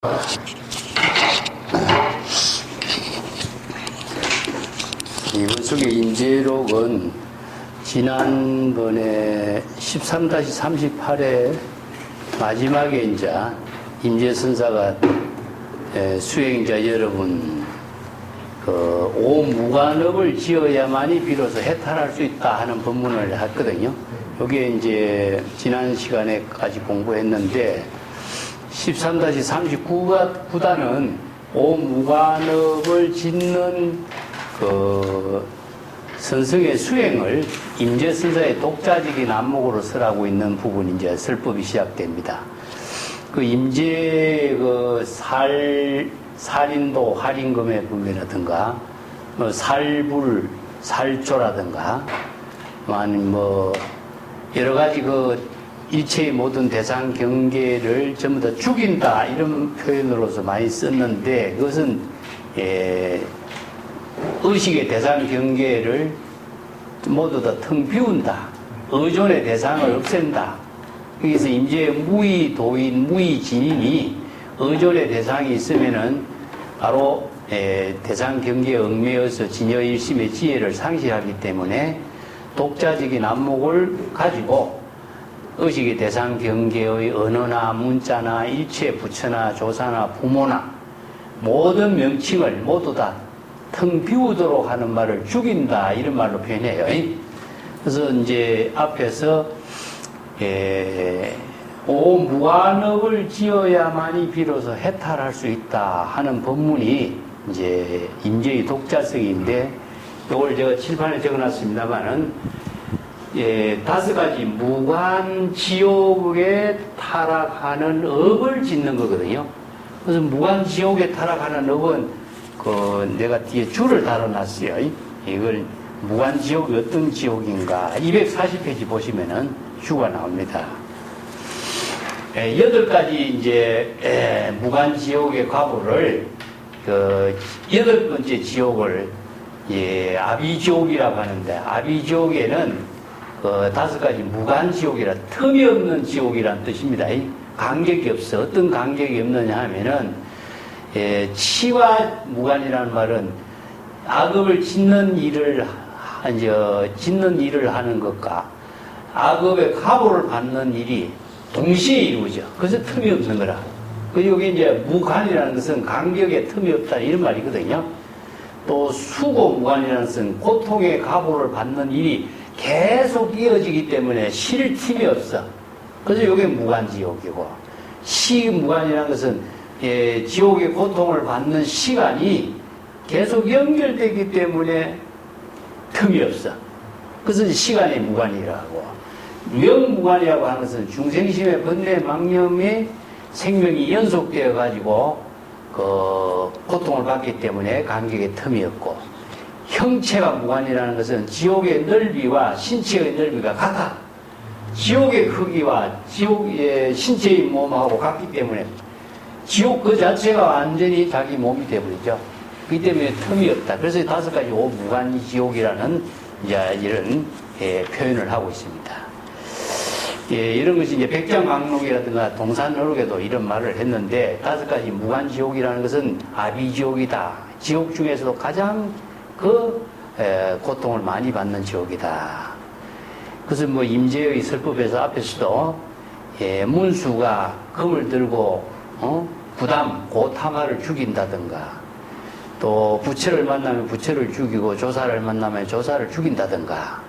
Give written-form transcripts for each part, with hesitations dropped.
이번 속의 임재록은 지난번에 13-38회 마지막에 이제 임재선사가 수행자 여러분 오무관업을 지어야만이 비로소 해탈할 수 있다 하는 법문을 했거든요. 여기에 이제 지난 시간에까지 공부했는데 13-39구단은 오무관업을 짓는 선성의 수행을 임재선사의 독자적인 안목으로 설하고 있는 부분이 이제 설법이 시작됩니다. 임재 살인도 할인금의 분배라든가 살불 살조라든가 아니면 여러 가지 일체의 모든 대상 경계를 전부 다 죽인다 이런 표현으로서 많이 썼는데 그것은 의식의 대상 경계를 모두 다 텅 비운다. 의존의 대상을 없앤다. 그래서 임재의 무의 도인, 무의 진인이 의존의 대상이 있으면은 바로 대상 경계에 얽매여서 진여일심의 지혜를 상실하기 때문에 독자적인 안목을 가지고 의식의 대상 경계의 언어나 문자나 일체 부처나 조사나 부모나 모든 명칭을 모두 다 텅 비우도록 하는 말을 죽인다 이런 말로 표현해요. 그래서 이제 앞에서 오무관업을 지어야만이 비로소 해탈할 수 있다 하는 법문이 이제 임재의 독자성인데 이걸 제가 칠판에 적어놨습니다만은 5가지 무관지옥에 타락하는 업을 짓는 거거든요. 그래서 무관지옥에 타락하는 업은 내가 뒤에 줄을 달아놨어요. 이걸 무관지옥이 어떤 지옥인가 240페이지 보시면은 주가 나옵니다. 8가지 이제 무관지옥의 과보를 8번째 지옥을 아비지옥이라고 하는데 아비지옥에는 5가지 무관지옥이라 틈이 없는 지옥이란 뜻입니다. 간격이 없어. 어떤 간격이 없느냐 하면은 치와 무관이라는 말은 악업을 짓는 일을 하는 것과 악업의 가보를 받는 일이 동시에 이루어져. 그래서 틈이 없는 거라. 여기 이제 무관이라는 것은 간격에 틈이 없다 이런 말이거든요. 또 수고무관이라는 것은 고통의 가보를 받는 일이 계속 이어지기 때문에 쉴 틈이 없어. 그래서 이게 무관지옥이고 시무관이라는 것은 지옥의 고통을 받는 시간이 계속 연결되기 때문에 틈이 없어. 그래서 시간의 무관이라고. 명무관이라고 하는 것은 중생심의 번뇌 망념이 생명이 연속되어 가지고 고통을 받기 때문에 간격의 틈이 없고 형체가 무관이라는 것은 지옥의 넓이와 신체의 넓이가 같아. 지옥의 크기와 지옥의 신체의 몸하고 같기 때문에 지옥 그 자체가 완전히 자기 몸이 되어버리죠. 그렇기 때문에 틈이 없다. 그래서 5가지 오무관지옥이라는 이런 표현을 하고 있습니다. 이런 것이 이제 백장강록이라든가 동산어록에도 이런 말을 했는데 5가지 무관지옥이라는 것은 아비지옥이다. 지옥 중에서도 가장 고통을 많이 받는 지옥이다. 그래서 임재의 설법에서 앞에서도 문수가 금을 들고 부담, 고타마를 죽인다든가 또 부처를 만나면 부처를 죽이고 조사를 만나면 조사를 죽인다든가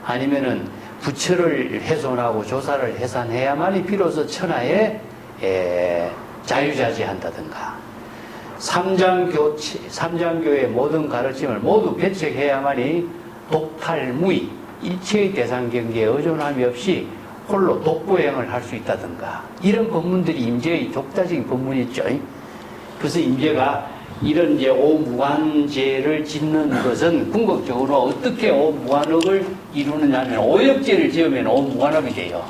아니면은 부처를 훼손하고 조사를 해산해야만이 비로소 천하에 자유자재한다든가 삼장교의 모든 가르침을 모두 배척해야만이 독탈무의 일체의 대상경계에 의존함이 없이 홀로 독보행을 할 수 있다든가 이런 법문들이 임재의 독자적인 법문이 있죠. 그래서 임재가 이런 오무관제를 짓는 것은 궁극적으로 어떻게 오무관업을 이루느냐면 오역제를 지으면 오무관업이 돼요.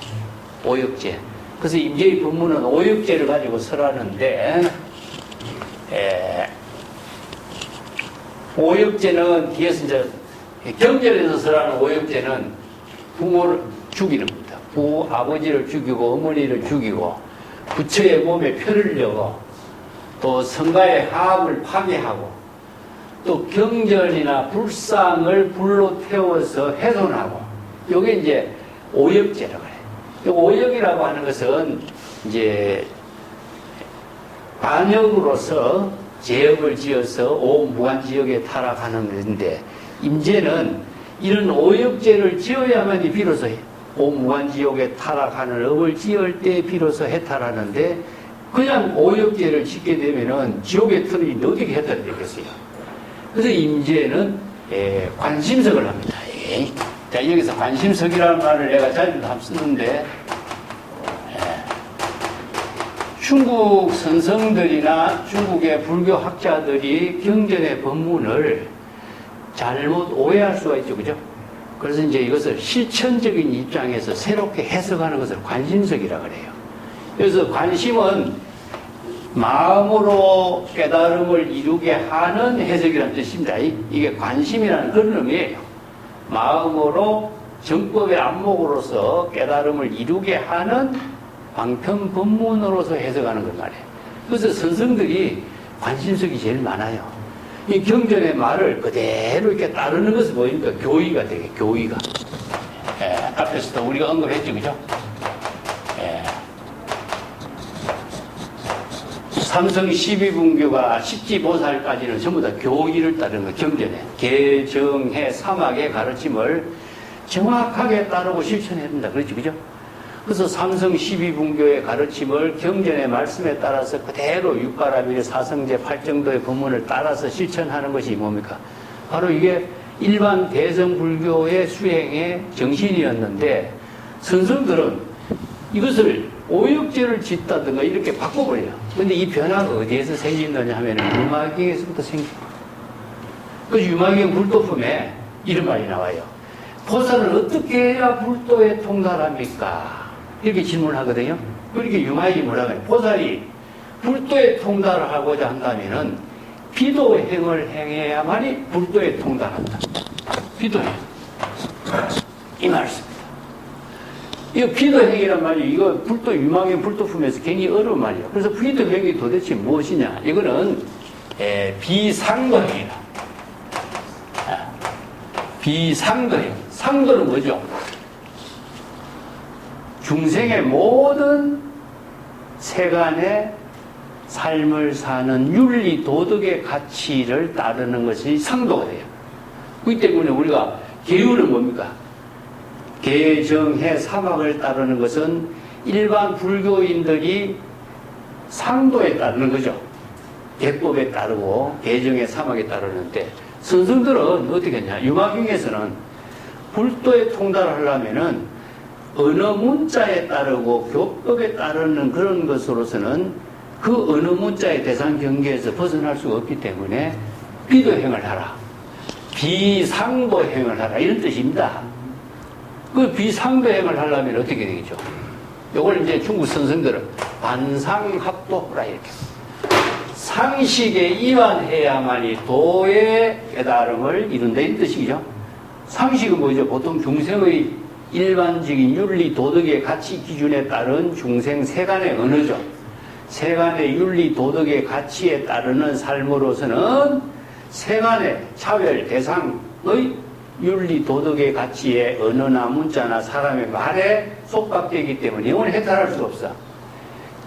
오역제. 그래서 임재의 법문은 오역제를 가지고 설하는데 오역제는 뒤에서 이제 경전에서 설하는 오역제는 부모를 죽이는 겁니다. 아버지를 죽이고 어머니를 죽이고 부처의 몸에 표를 여고 또 성가의 화합을 파괴하고 또 경전이나 불상을 불로 태워서 훼손하고 요게 이제 오역죄라고 해요. 오역이라고 하는 것은 이제 반역으로서 죄업을 지어서 오무관지역에 타락하는 것인데 임제는 이런 오역죄를 지어야만이 비로소 오무관지역에 타락하는 업을 지을 때 비로소 해탈하는데 그냥 오역죄를 짓게 되면은 지옥에 터널이 어떻게 해탈되겠어요? 그래서 임제는 관심석을 합니다. 자, 여기서 관심석이라는 말을 내가 자주 쓰는데 중국 선성들이나 중국의 불교 학자들이 경전의 법문을 잘못 오해할 수가 있죠. 그죠? 그래서 이제 이것을 실천적인 입장에서 새롭게 해석하는 것을 관심석이라고 그래요. 그래서 관심은 마음으로 깨달음을 이루게 하는 해석이라는 뜻입니다. 이게 관심이라는 그런 의미예요. 마음으로 정법의 안목으로서 깨달음을 이루게 하는 방편법문으로서 해석하는 것 말이에요. 그래서 선성들이 관심석이 제일 많아요. 이 경전의 말을 그대로 이렇게 따르는 것을 보니까 교의가 되게, 교의가. 앞에서도 우리가 언급했죠, 그죠? 삼성 12분교가 십지보살까지는 전부 다 교의를 따르는 거, 경전에. 개정해 사막의 가르침을 정확하게 따르고 실천해야 된다. 그렇지, 그죠? 그래서 삼성 12분교의 가르침을 경전의 말씀에 따라서 그대로 육가라밀의 사성제 8정도의 법문을 따라서 실천하는 것이 뭡니까? 바로 이게 일반 대성불교의 수행의 정신이었는데 선성들은 이것을 오역죄를 짓다든가 이렇게 바꿔버려요. 근데 이 변화가 어디에서 생긴다냐 하면 유마경에서부터 생겨요. 그 유마경 불도품에 이런 말이 나와요. 보살은 어떻게 해야 불도에 통달합니까? 이렇게 질문하거든요. 그렇게 유마경이 뭐라고 해요? 보살이 불도에 통달을 하고자 한다면은 비도행을 행해야만이 불도에 통달한다. 비도행. 이 말씀입니다. 이거 비도행이란 말이 이거 불도 유망의 불도품에서 굉장히 어려운 말이에요. 그래서 비도행이 도대체 무엇이냐? 이거는 비상도행이다. 비상도행. 상도는 뭐죠? 중생의 모든 세간의 삶을 사는 윤리 도덕의 가치를 따르는 것이 상도가 돼요. 그렇기 때문에 우리가 계율은 뭡니까? 개정해 사막을 따르는 것은 일반 불교인들이 상도에 따르는 거죠. 개법에 따르고 개정해 사막에 따르는데 선성들은 어떻게 했냐? 유마경에서는 불도에 통달을 하려면은 어느 문자에 따르고 교법에 따르는 그런 것으로서는 그 어느 문자의 대상 경계에서 벗어날 수가 없기 때문에 비도행을 하라. 비상도행을 하라. 이런 뜻입니다. 그 비상도행을 하려면 어떻게 되겠죠? 요걸 이제 중국 선생들은 반상합도라 이렇게. 상식에 이완해야만이 도의 깨달음을 이룬다 이 뜻이죠. 상식은 뭐죠? 보통 중생의 일반적인 윤리 도덕의 가치 기준에 따른 중생 세간의 언어죠. 세간의 윤리 도덕의 가치에 따르는 삶으로서는 세간의 차별 대상의 윤리 도덕의 가치에 언어나 문자나 사람의 말에 속박되기 때문에 영원히 해탈할 수가 없어.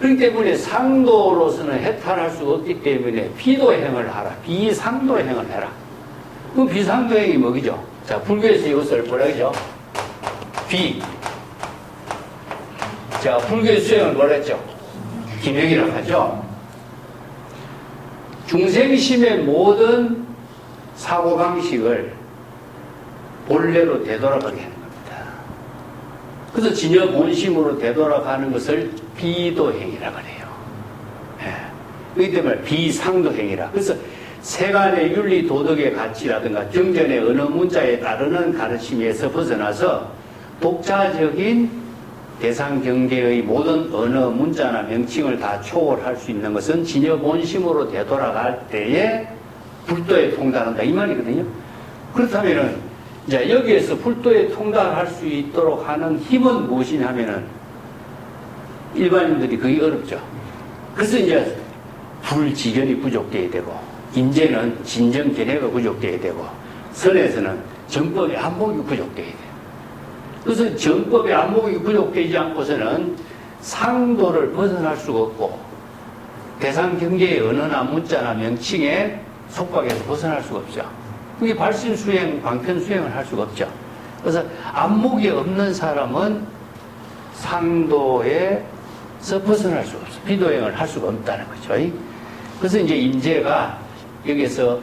그렇기 때문에 상도로서는 해탈할 수가 없기 때문에 비도행을 하라. 비상도행을 해라. 그 비상도행이 뭐죠? 자, 불교에서 이것을 뭐라 그러죠? 자, 불교의 수행을 뭐라 했죠? 기명이라고 하죠. 중생심의 모든 사고방식을 본래로 되돌아가게 하는 겁니다. 그래서 진여 본심으로 되돌아가는 것을 비도행이라고 해요. 그렇기 때문에 비상도행이라. 그래서 세간의 윤리 도덕의 가치라든가 경전의 어느 문자에 따르는 가르침에서 벗어나서 독자적인 대상 경계의 모든 언어, 문자나 명칭을 다 초월할 수 있는 것은 진여 본심으로 되돌아갈 때에 불도에 통달한다 이 말이거든요. 그렇다면은 이제 여기에서 불도에 통달할 수 있도록 하는 힘은 무엇이냐 하면은 일반인들이 그게 어렵죠. 그래서 이제 불지견이 부족돼야 되고, 임재는 진정견해가 부족돼야 되고, 선에서는 정법의 안목이 부족돼야 돼요. 그래서 정법의 안목이 부족되지 않고서는 상도를 벗어날 수가 없고, 대상 경계의 언어나 문자나 명칭의 속박에서 벗어날 수가 없죠. 그게 발신 수행, 방편 수행을 할 수가 없죠. 그래서 안목이 없는 사람은 상도에서 벗어날 수가 없어요. 비도행을 할 수가 없다는 거죠. 그래서 이제 임재가 여기서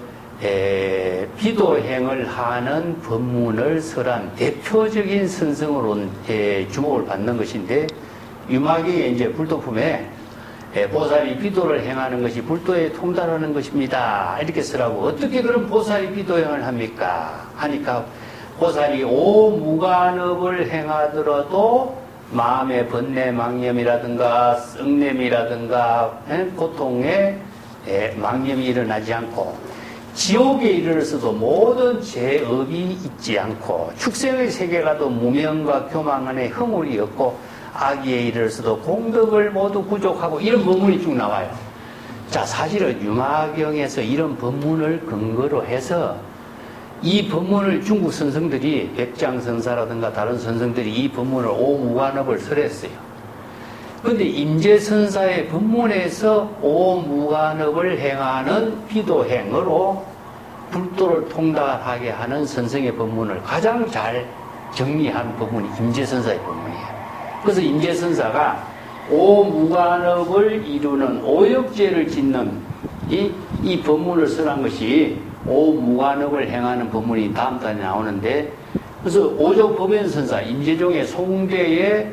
비도행을 하는 법문을 설한 대표적인 선성으로 주목을 받는 것인데, 유마경의 이제 불도품에 보살이 비도를 행하는 것이 불도에 통달하는 것입니다, 이렇게 쓰라고. 어떻게 그런 보살이 비도행을 합니까? 하니까 보살이 오무간업을 행하더라도 마음의 번뇌 망념이라든가 썩냄이라든가 고통에 망념이 일어나지 않고, 지옥에 이르러서도 모든 죄업이 있지 않고, 축생의 세계가도 무명과 교망 안에 허물이 없고, 악의에 이르러서도 공덕을 모두 부족하고, 이런 법문이 쭉 나와요. 자, 사실은 유마경에서 이런 법문을 근거로 해서 이 법문을 중국 선성들이, 백장선사라든가 다른 선성들이 이 법문을 오무관업을 설했어요. 그런데 임재선사의 법문에서 오무관업을 행하는 비도행으로 불도를 통달하게 하는 선성의 법문을 가장 잘 정리한 법문이 임재선사의 법문이에요. 그래서 임재선사가 오무관업을 이루는 오역죄를 짓는 이 법문을 설한 것이 오무관업을 행하는 법문이 다음 단에 나오는데, 그래서 오조법연선사, 임재종의 송대의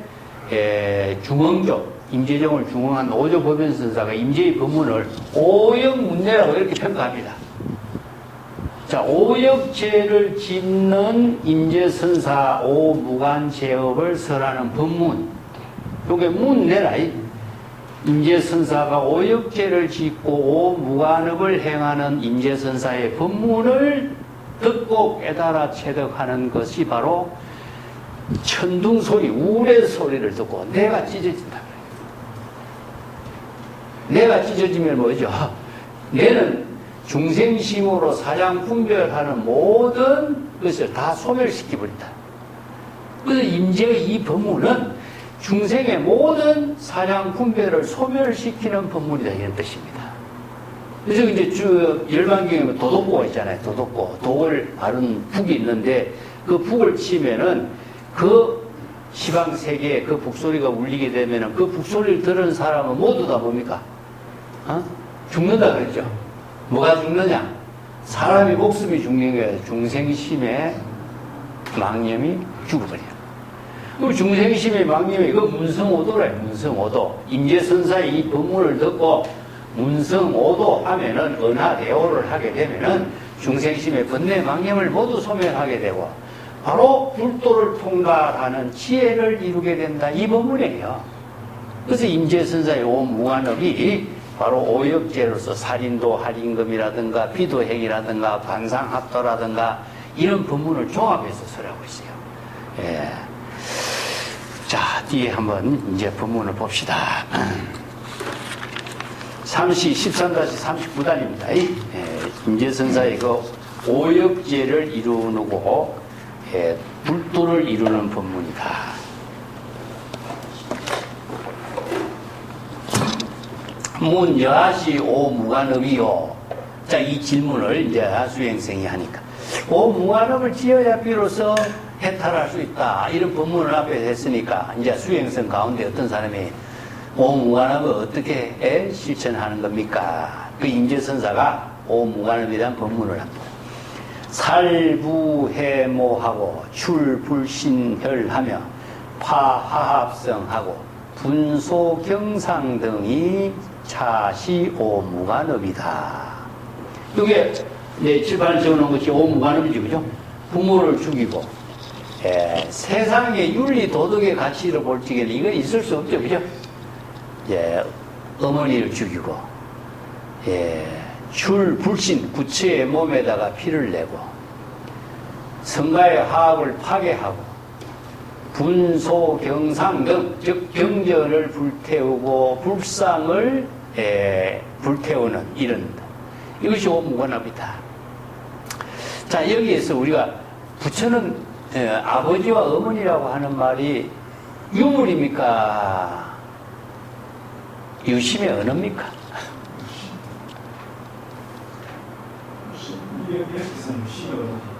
중흥조, 임재종을 중흥한 오조법연선사가 임재의 법문을 오역문내라고 이렇게 평가합니다. 자, 오역죄를 짓는 임재선사 오무관제업을 설하는 법문, 요게 문내라. 임재선사가 오역죄를 짓고 오무관업을 행하는 임재선사의 법문을 듣고 깨달아 체득하는 것이 바로 천둥소리, 우레 소리를 듣고 내가 찢어진다. 내가 찢어지면 뭐죠? 내는 중생심으로 사량 분별하는 모든 것을 다 소멸시켜버린다. 그래서 임재의 이 법문은 중생의 모든 사량 분별을 소멸시키는 법문이다, 이런 뜻입니다. 그래서 이제 열반경에 도독고가 있잖아요. 도독고. 독을 바른 북이 있는데 그 북을 치면은 그 시방 세계에 그 북소리가 울리게 되면은 그 북소리를 들은 사람은 모두 다 뭡니까? 죽는다 그랬죠. 뭐가 죽느냐? 사람의 목숨이 죽는 거예요. 중생심의 망념이 죽어버려요. 그 중생심의 망념이 그 문성오도래요. 문성오도. 임재선사의 이 법문을 듣고 문성오도 하면은 은하대오를 하게 되면은 중생심의 번뇌 망념을 모두 소멸하게 되고 바로 불도를 통달하는 지혜를 이루게 된다. 이 법문이에요. 그래서 임재선사의 오무관업이 바로 오역죄로서 살인도 할인금이라든가 비도행이라든가 관상합도라든가 이런 법문을 종합해서 설하고 있어요. 예. 자, 뒤에 한번 이제 법문을 봅시다. 13-39단입니다. 예. 임재선사의 그 오역죄를 이루고 불도를 이루는 법문이다. 문 여하시 오무관업이요. 자, 이 질문을 이제 수행생이 하니까 오무관업을 지어야 비로소 해탈할 수 있다. 이런 법문을 앞에 했으니까 이제 수행성 가운데 어떤 사람이 오무관업을 어떻게 실천하는 겁니까? 그 임재선사가 오무관업에 대한 법문을 합니다. 살부해모하고 출불신혈하며 파화합성하고 분소경상 등이 차시 오무관업이다. 이게 내 칠판에 적어놓은 것이 오무관업이지, 그죠? 부모를 죽이고, 세상의 윤리 도덕의 가치를 볼 적에는 이건 있을 수 없죠, 그죠? 어머니를 죽이고, 출불신, 구체의 몸에다가 피를 내고, 성가의 화합을 파괴하고, 분소경상 등, 즉, 경전을 불태우고, 불상을 불태우는 이런 이것이 오무관합이다. 자, 여기에서 우리가 부처는 아버지와 어머니라고 하는 말이 유물입니까? 유심의 언어입니까?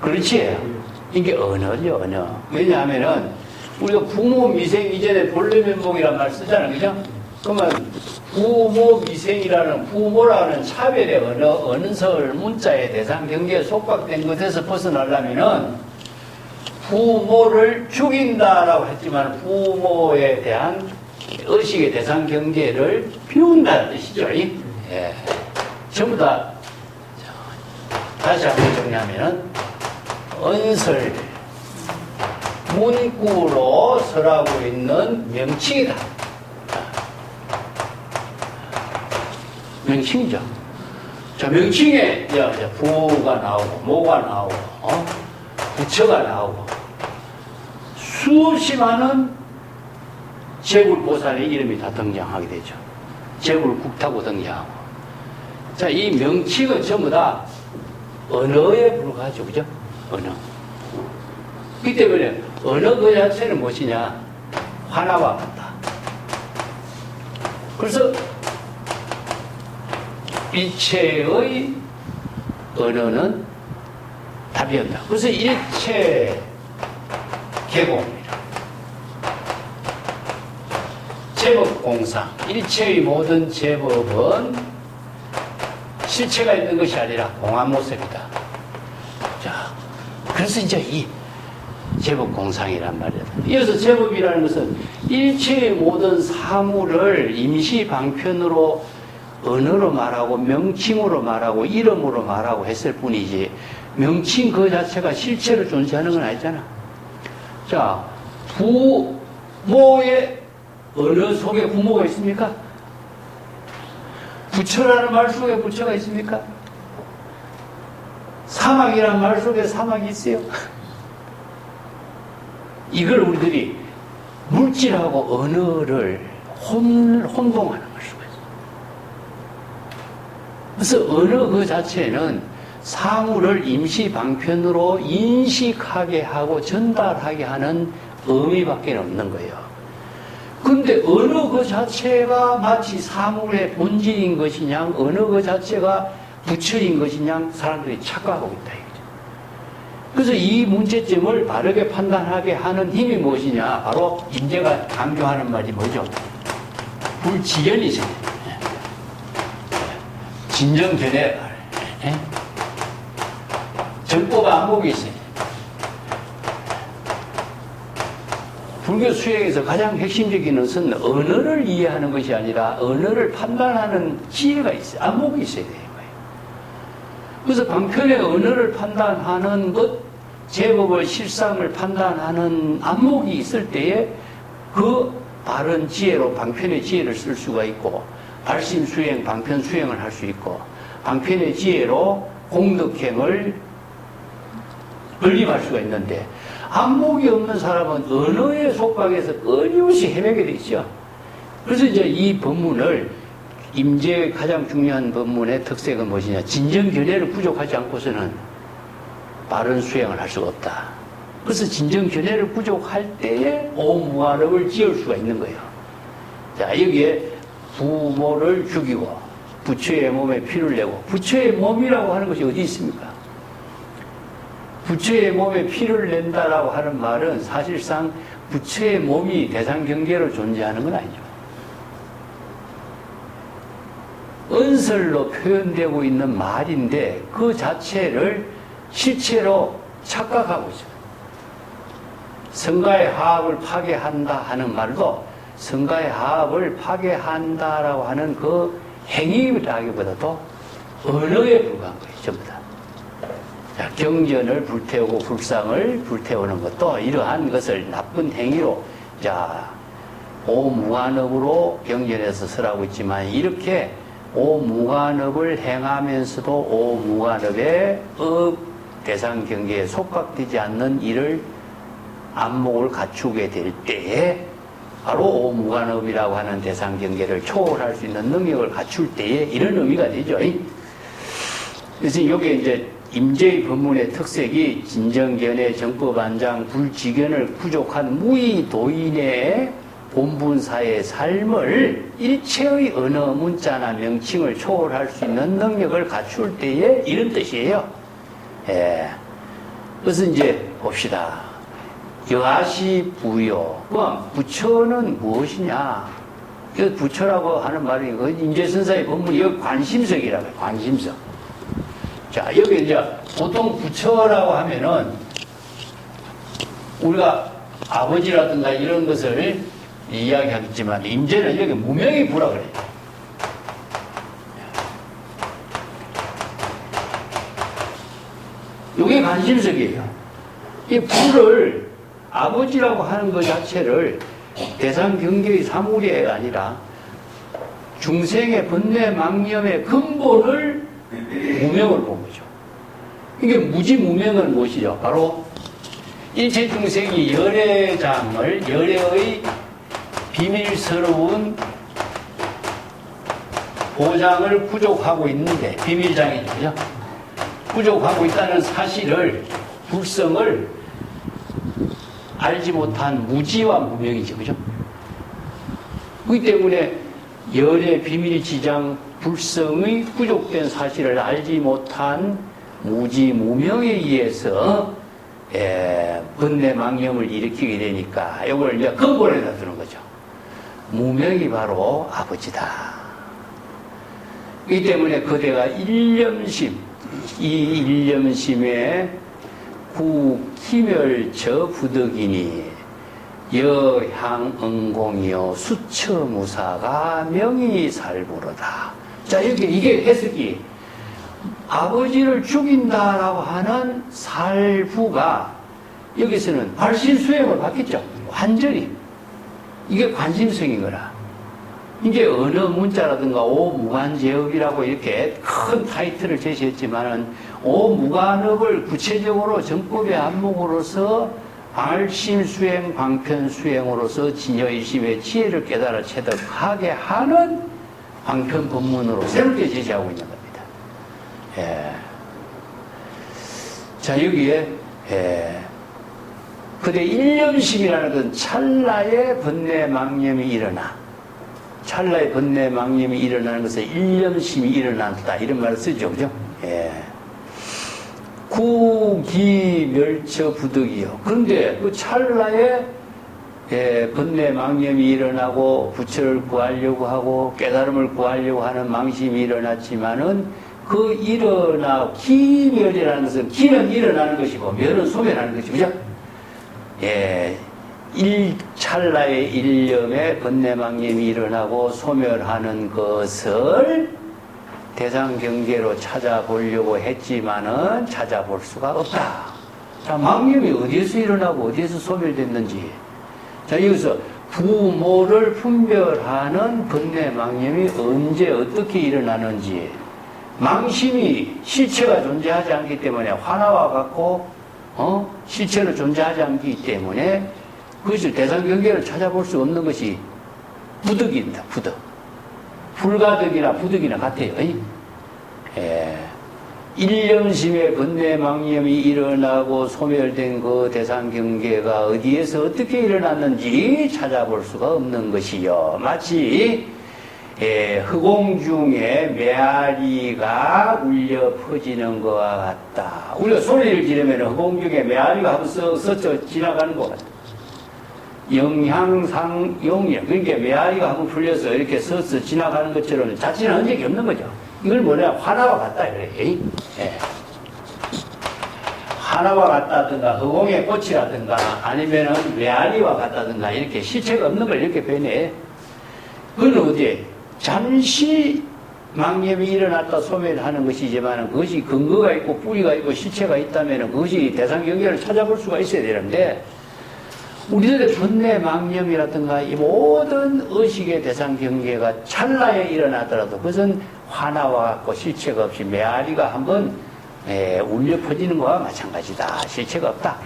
그렇지. 이게 언어죠, 언어. 왜냐하면은 우리가 부모 미생 이전에 본래 면목이란 말 쓰잖아요, 그죠? 그러면 부모 미생이라는 부모라는 차별의 언어설 문자의 대상 경계에 속박된 것에서 벗어나려면은 부모를 죽인다라고 했지만 부모에 대한 의식의 대상 경계를 비운다는 뜻이죠. 예. 전부 다 다시 한번 정리하면은 언설 문구로 설하고 있는 명칭이다. 명칭이죠. 자, 명칭에 부가 나오고 모가 나오고 부처가 나오고 수없이 많은 제불보살의 이름이 다 등장하게 되죠. 제불국타고 등장하고. 자, 이 명칭은 전부 다 언어에 불과하죠. 그죠? 언어. 그렇기 때문에 언어 그 자체는 무엇이냐? 하나와 같다. 그래서 일체의 언어는 답이었다. 그래서 일체 계공이라. 제법공상. 일체의 모든 제법은 실체가 있는 것이 아니라 공한 모습이다. 자, 그래서 이제 이 제법공상이란 말이야. 이어서 제법이라는 것은 일체의 모든 사물을 임시 방편으로 언어로 말하고 명칭으로 말하고 이름으로 말하고 했을 뿐이지 명칭 그 자체가 실체로 존재하는 건 아니잖아. 자, 부모의 언어 속에 부모가 있습니까? 부처라는 말 속에 부처가 있습니까? 사막이라는 말 속에 사막이 있어요. 이걸 우리들이 물질하고 언어를 혼동하는 걸 수가 있어요. 그래서 언어 그 자체는 사물을 임시 방편으로 인식하게 하고 전달하게 하는 의미밖에 없는 거예요. 근데 언어 그 자체가 마치 사물의 본질인 것이냐, 언어 그 자체가 부처인 것이냐, 사람들이 착각하고 있다. 이거죠. 그래서 이 문제점을 바르게 판단하게 하는 힘이 무엇이냐? 바로 인제가 강조하는 말이 뭐죠? 불지견이죠. 진정견해. 정보가 안목이 있어요. 불교 수행에서 가장 핵심적인 것은 언어를 이해하는 것이 아니라 언어를 판단하는 지혜가 있어요. 안목이 있어야 되는 거예요. 그래서 방편의 언어를 판단하는 것, 제법의 실상을 판단하는 안목이 있을 때에 그 바른 지혜로 방편의 지혜를 쓸 수가 있고 발심 수행, 방편 수행을 할 수 있고 방편의 지혜로 공덕행을 건립할 수가 있는데 안목이 없는 사람은 언어의 속박에서 끊임없이 헤매게 돼 있죠. 그래서 이제 이 법문을 임재의 가장 중요한 법문의 특색은 무엇이냐? 진정견해를 부족하지 않고서는 바른 수행을 할 수가 없다. 그래서 진정견해를 부족할 때에 오무한업을 지을 수가 있는 거예요. 자, 여기에 부모를 죽이고 부처의 몸에 피를 내고 부처의 몸이라고 하는 것이 어디 있습니까? 부처의 몸에 피를 낸다라고 하는 말은 사실상 부처의 몸이 대상 경계로 존재하는 건 아니죠. 언설로 표현되고 있는 말인데 그 자체를 실체로 착각하고 있어요. 성가의 하합을 파괴한다 하는 말도 성가의 하합을 파괴한다라고 하는 그 행위라기보다도 언어에 불과한 거예요. 전부 다. 자, 경전을 불태우고 불상을 불태우는 것도 이러한 것을 나쁜 행위로, 자, 오무관업으로 경전에서 설하고 있지만 이렇게 오무관업을 행하면서도 오무관업의 대상 경계에 속박되지 않는 일을 안목을 갖추게 될 때에 바로 오무관업이라고 하는 대상 경계를 초월할 수 있는 능력을 갖출 때에 이런 의미가 되죠. 그래서 이게 이제 임재의 법문의 특색이 진정견의 정법안장 불지견을 부족한 무의도인의 본분사의 삶을 일체의 언어 문자나 명칭을 초월할 수 있는 능력을 갖출 때에 이런 뜻이에요. 예. 그래서 이제 봅시다. 여하시 부요. 그럼 부처는 무엇이냐? 이 부처라고 하는 말이 임재선사의 법문이 여기 관심성이라고 해요. 관심성. 자, 여기 이제 보통 부처라고 하면은 우리가 아버지라든가 이런 것을 이야기하겠지만 임재는 여기 무명의 부라 그래요. 이게 관심석이에요. 이 부를 아버지라고 하는 것 자체를 대상 경계의 사물이 아니라 중생의 번뇌 망념의 근본을 무명을 본 거죠. 이게 무지무명은 무엇이죠? 바로 일체 중생이 열애장을, 열애의 비밀스러운 보장을 부족하고 있는데, 비밀장이죠. 그죠? 부족하고 있다는 사실을, 불성을 알지 못한 무지와 무명이죠. 그죠? 그렇기 때문에 열애 비밀지장 불성의 부족된 사실을 알지 못한 무지 무명에 의해서 번뇌 망념을 일으키게 되니까 이걸 이제 근본에다 두는 거죠. 무명이 바로 아버지다. 그렇기 때문에 그대가 일념심, 이 일념심에 구기멸저 부득이니 여향응공이요 수처무사가 명의살부로다. 자, 이게 해석이 아버지를 죽인다라고 하는 살부가 여기서는 발신수행을 받겠죠. 완전히. 이게 관심성인 거라. 이제 어느 문자라든가 오무관제업이라고 이렇게 큰 타이틀을 제시했지만은 오무관업을 구체적으로 정법의 안목으로서 발심수행, 방편수행으로서 진여의심의 지혜를 깨달아 체득하게 하는 방편법문으로 새롭게 제시하고 있는 겁니다. 예. 자, 여기에 그대 일념심이라는 건 찰나의 번뇌 망념이 일어나. 찰나의 번뇌 망념이 일어나는 것은 일념심이 일어난다. 이런 말을 쓰죠. 그죠? 예. 구기멸처 부득이요. 그런데 그 찰나에 번뇌 망념이 일어나고 부처를 구하려고 하고 깨달음을 구하려고 하는 망심이 일어났지만은 그 기멸이라는 것은 기는 일어나는 것이고 멸은 소멸하는 것이죠. 그죠? 예. 찰나의 일념에 번뇌 망념이 일어나고 소멸하는 것을 대상 경계로 찾아보려고 했지만은 찾아볼 수가 없다. 자, 망념이 어디에서 일어나고 어디에서 소멸됐는지. 자, 여기서 부모를 분별하는 번뇌 망념이 언제 어떻게 일어나는지. 망심이 실체가 존재하지 않기 때문에 화나와 같고 실체로 존재하지 않기 때문에 그것을 대상 경계를 찾아볼 수 없는 것이 부득입니다. 부득. 불가득이나 부득이나 같아요. 일념심의 번뇌 망념이 일어나고 소멸된 그 대상 경계가 어디에서 어떻게 일어났는지 찾아볼 수가 없는 것이요. 마치 흑공 중에 메아리가 울려 퍼지는 것과 같다. 우리가 소리를 지르면 흑공 중에 메아리가 한번 스쳐 지나가는 것 같다. 영향상 용이야. 그러니까 메아리가 한번 풀려서 이렇게 서서 지나가는 것처럼 자체는 한 적이 없는 거죠. 이걸 뭐냐, 화나와 같다 그래. 화나와 같다든가 허공의 꽃이라든가 아니면은 메아리와 같다든가 이렇게 실체가 없는 걸 이렇게 표현해. 그건 어디에 잠시 망념이 일어났다 소멸하는 것이지만 그것이 근거가 있고 뿌리가 있고 실체가 있다면 그것이 대상 경계를 찾아볼 수가 있어야 되는데, 우리들의 번뇌 망념이라든가 이 모든 의식의 대상 경계가 찰나에 일어나더라도 그것은 화나와 같고 실체가 없이 메아리가 한번 울려 퍼지는 것과 마찬가지다. 실체가 없다.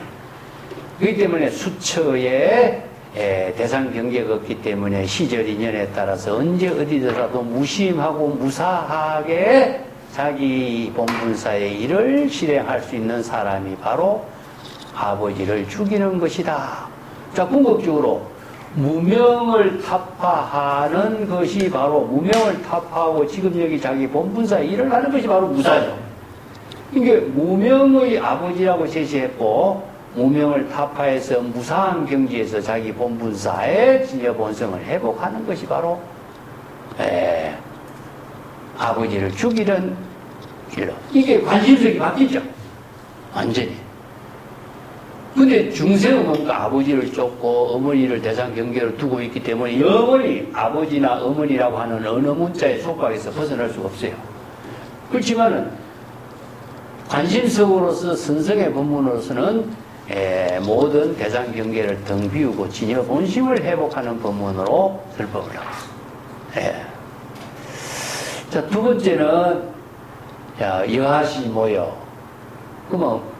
그렇기 때문에 수처의 대상 경계가 없기 때문에 시절 인연에 따라서 언제 어디서라도 무심하고 무사하게 자기 본분사의 일을 실행할 수 있는 사람이 바로 아버지를 죽이는 것이다. 자, 궁극적으로 무명을 타파하는 것이 바로 무명을 타파하고 지금 여기 자기 본분사의 일을 하는 것이 바로 무사죠. 이게 무명의 아버지라고 제시했고 무명을 타파해서 무사한 경지에서 자기 본분사의 진여 본성을 회복하는 것이 바로 아버지를 죽이는 길로. 이게 관심석이 바뀌죠. 완전히. 근데 중생은 뭔가 아버지를 쫓고 어머니를 대상 경계로 두고 있기 때문에 영원히 아버지나 어머니라고 하는 어느 문자의 속박에서 벗어날 수가 없어요. 그렇지만은 관심석으로서 선성의 법문으로서는 모든 대상 경계를 등 비우고 진여 본심을 회복하는 법문으로 설법을 하고 있습니다. 자, 두 번째는 여하시 모여. 그러면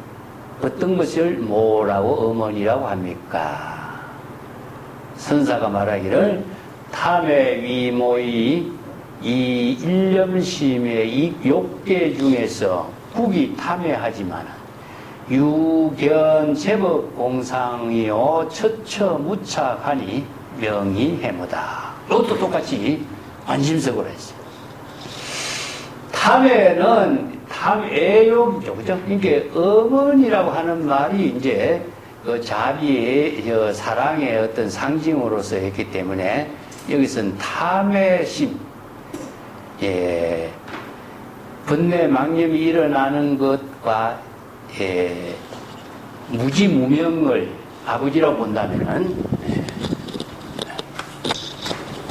어떤 것을 뭐라고 어머니라고 합니까? 선사가 말하기를 탐의 위모의 이 일념심의 이 욕계 중에서 국이 탐해하지만 유견 제법 공상이요 처처 무착하니 명이 해무다. 이것도 똑같이 관심석으로 했어요. 탐에는 탐애욕이죠, 그죠? 이게 어머니라고 하는 말이 이제 그 자비의 사랑의 어떤 상징으로서 했기 때문에 여기서는 탐의심, 번뇌 망념이 일어나는 것과 무지무명을 아버지라고 본다면은,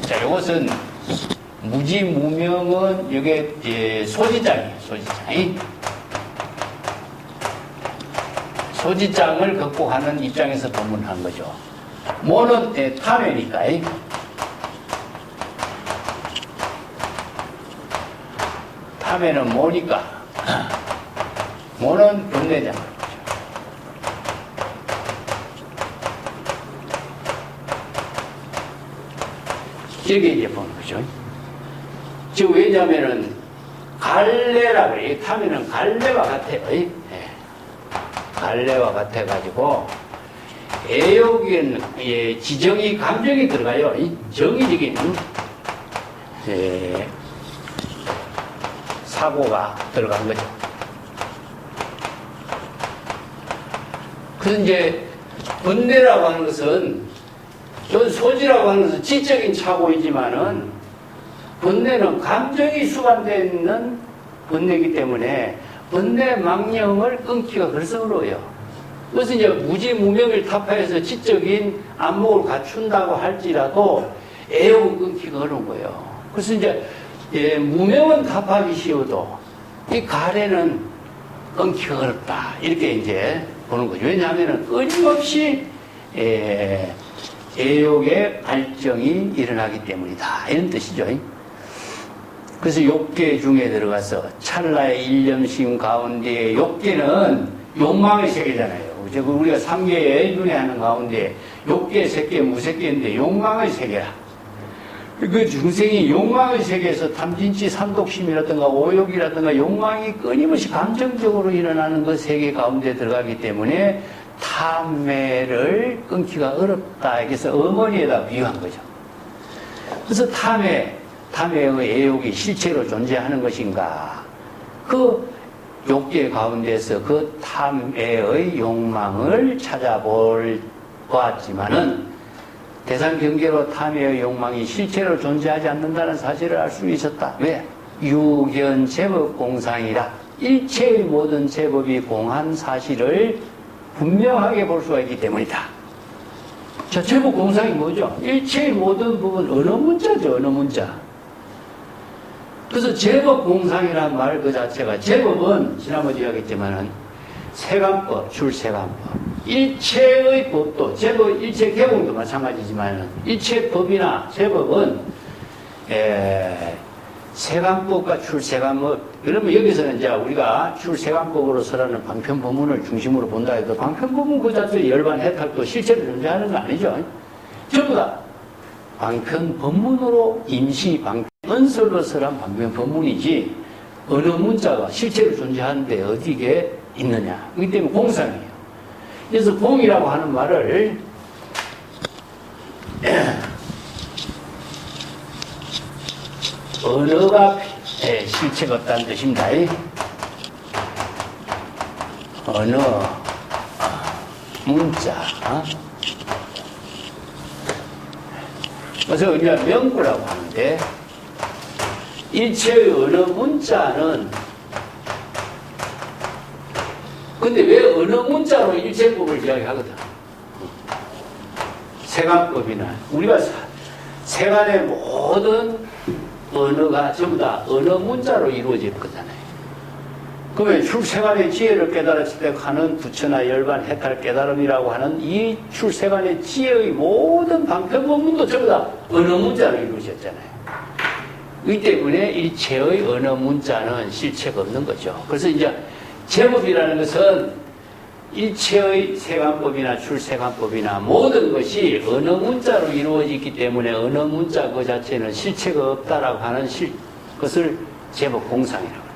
자, 이것은 무지무명은 이게 소지장이에요, 소지장. 소지장을 극복하는 입장에서 법문한 거죠. 모는 탐해니까. 탐해는 뭐니까? 모는 번뇌장. 이렇게 이제 보는 거죠. 즉, 왜냐면은, 갈래라 그래요. 탐에는 갈래와 같아요. 갈래와 같아가지고, 애욕에는, 지정이, 감정이 들어가요. 정의적인, 사고가 들어간 거죠. 그래서 이제, 번뇌라고 하는 것은, 소지라고 하는 것은 지적인 착오이지만은, 번뇌는 감정이 수반되어 있는 번뇌이기 때문에 번뇌 망령을 끊기가 그래서 어려워요. 그래서 이제 무지무명을 타파해서 지적인 안목을 갖춘다고 할지라도 애욕을 끊기가 어려운 거예요. 그래서 이제 무명은 타파하기 쉬워도 이 가래는 끊기가 어렵다. 이렇게 이제 보는 거죠. 왜냐하면 끊임없이 애욕의 발정이 일어나기 때문이다. 이런 뜻이죠. 그래서 욕계 중에 들어가서 찰나의 일념심 가운데 욕계는 욕망의 세계잖아요. 우리가 삼계의 눈에 하는 가운데 욕계, 색계, 무색계인데 욕망의 세계라. 그 중생이 욕망의 세계에서 탐진치, 삼독심이라든가 오욕이라든가 욕망이 끊임없이 감정적으로 일어나는 그 세계 가운데 들어가기 때문에 탐매를 끊기가 어렵다. 그래서 어머니에다 비유한 거죠. 그래서 탐매의 애욕이 실체로 존재하는 것인가? 그 욕계 가운데서 그 탐매의 욕망을 찾아보았지만은 대상 경계로 탐매의 욕망이 실체로 존재하지 않는다는 사실을 알 수 있었다. 왜? 유견 제법 공상이라. 일체의 모든 제법이 공한 사실을 분명하게 볼 수가 있기 때문이다. 자, 제법 공상이 뭐죠? 일체의 모든 부분, 어느 문자죠, 어느 문자. 그래서 제법 공상이라는 말 그 자체가, 제법은 지난번에 이야기했지만은 세간법, 출세간법. 일체의 법도, 제법, 일체 개공도 마찬가지지만은 일체 법이나 제법은, 세간법과 출세간법, 그러면 여기서는 이제 우리가 출세간법으로서라는 방편법문을 중심으로 본다 해도 방편법문 그 자체의 열반 해탈도 실제로 존재하는 거 아니죠. 전부 다 방편 법문으로 임시 방편, 언설거설한 방편 법문이지 어느 문자가 실제로 존재하는데 어디에 있느냐. 그렇기 때문에 공상이에요. 그래서 공이라고 하는 말을 언어가 실체가 없다는 뜻입니다. 언어, 문자. 그래서 우리가 명구라고 하는데 일체의 언어 문자는 근데 왜 언어 문자로 일체법을 이야기하거든? 세간법이나 우리가 세간의 모든 언어가 전부 다 언어 문자로 이루어질 거잖아요. 그러면 출세간의 지혜를 깨달았을 때 하는 부처나 열반, 해탈 깨달음이라고 하는 이 출세간의 지혜의 모든 방편법문도 전부 다 언어 문자로 이루어졌잖아요. 이 때문에 일체의 언어 문자는 실체가 없는 거죠. 그래서 이제 제법이라는 것은 일체의 세간법이나 출세간법이나 모든 것이 언어 문자로 이루어지기 때문에 언어 문자 그 자체는 실체가 없다라고 하는 것을 제법 공상이라고 합니다.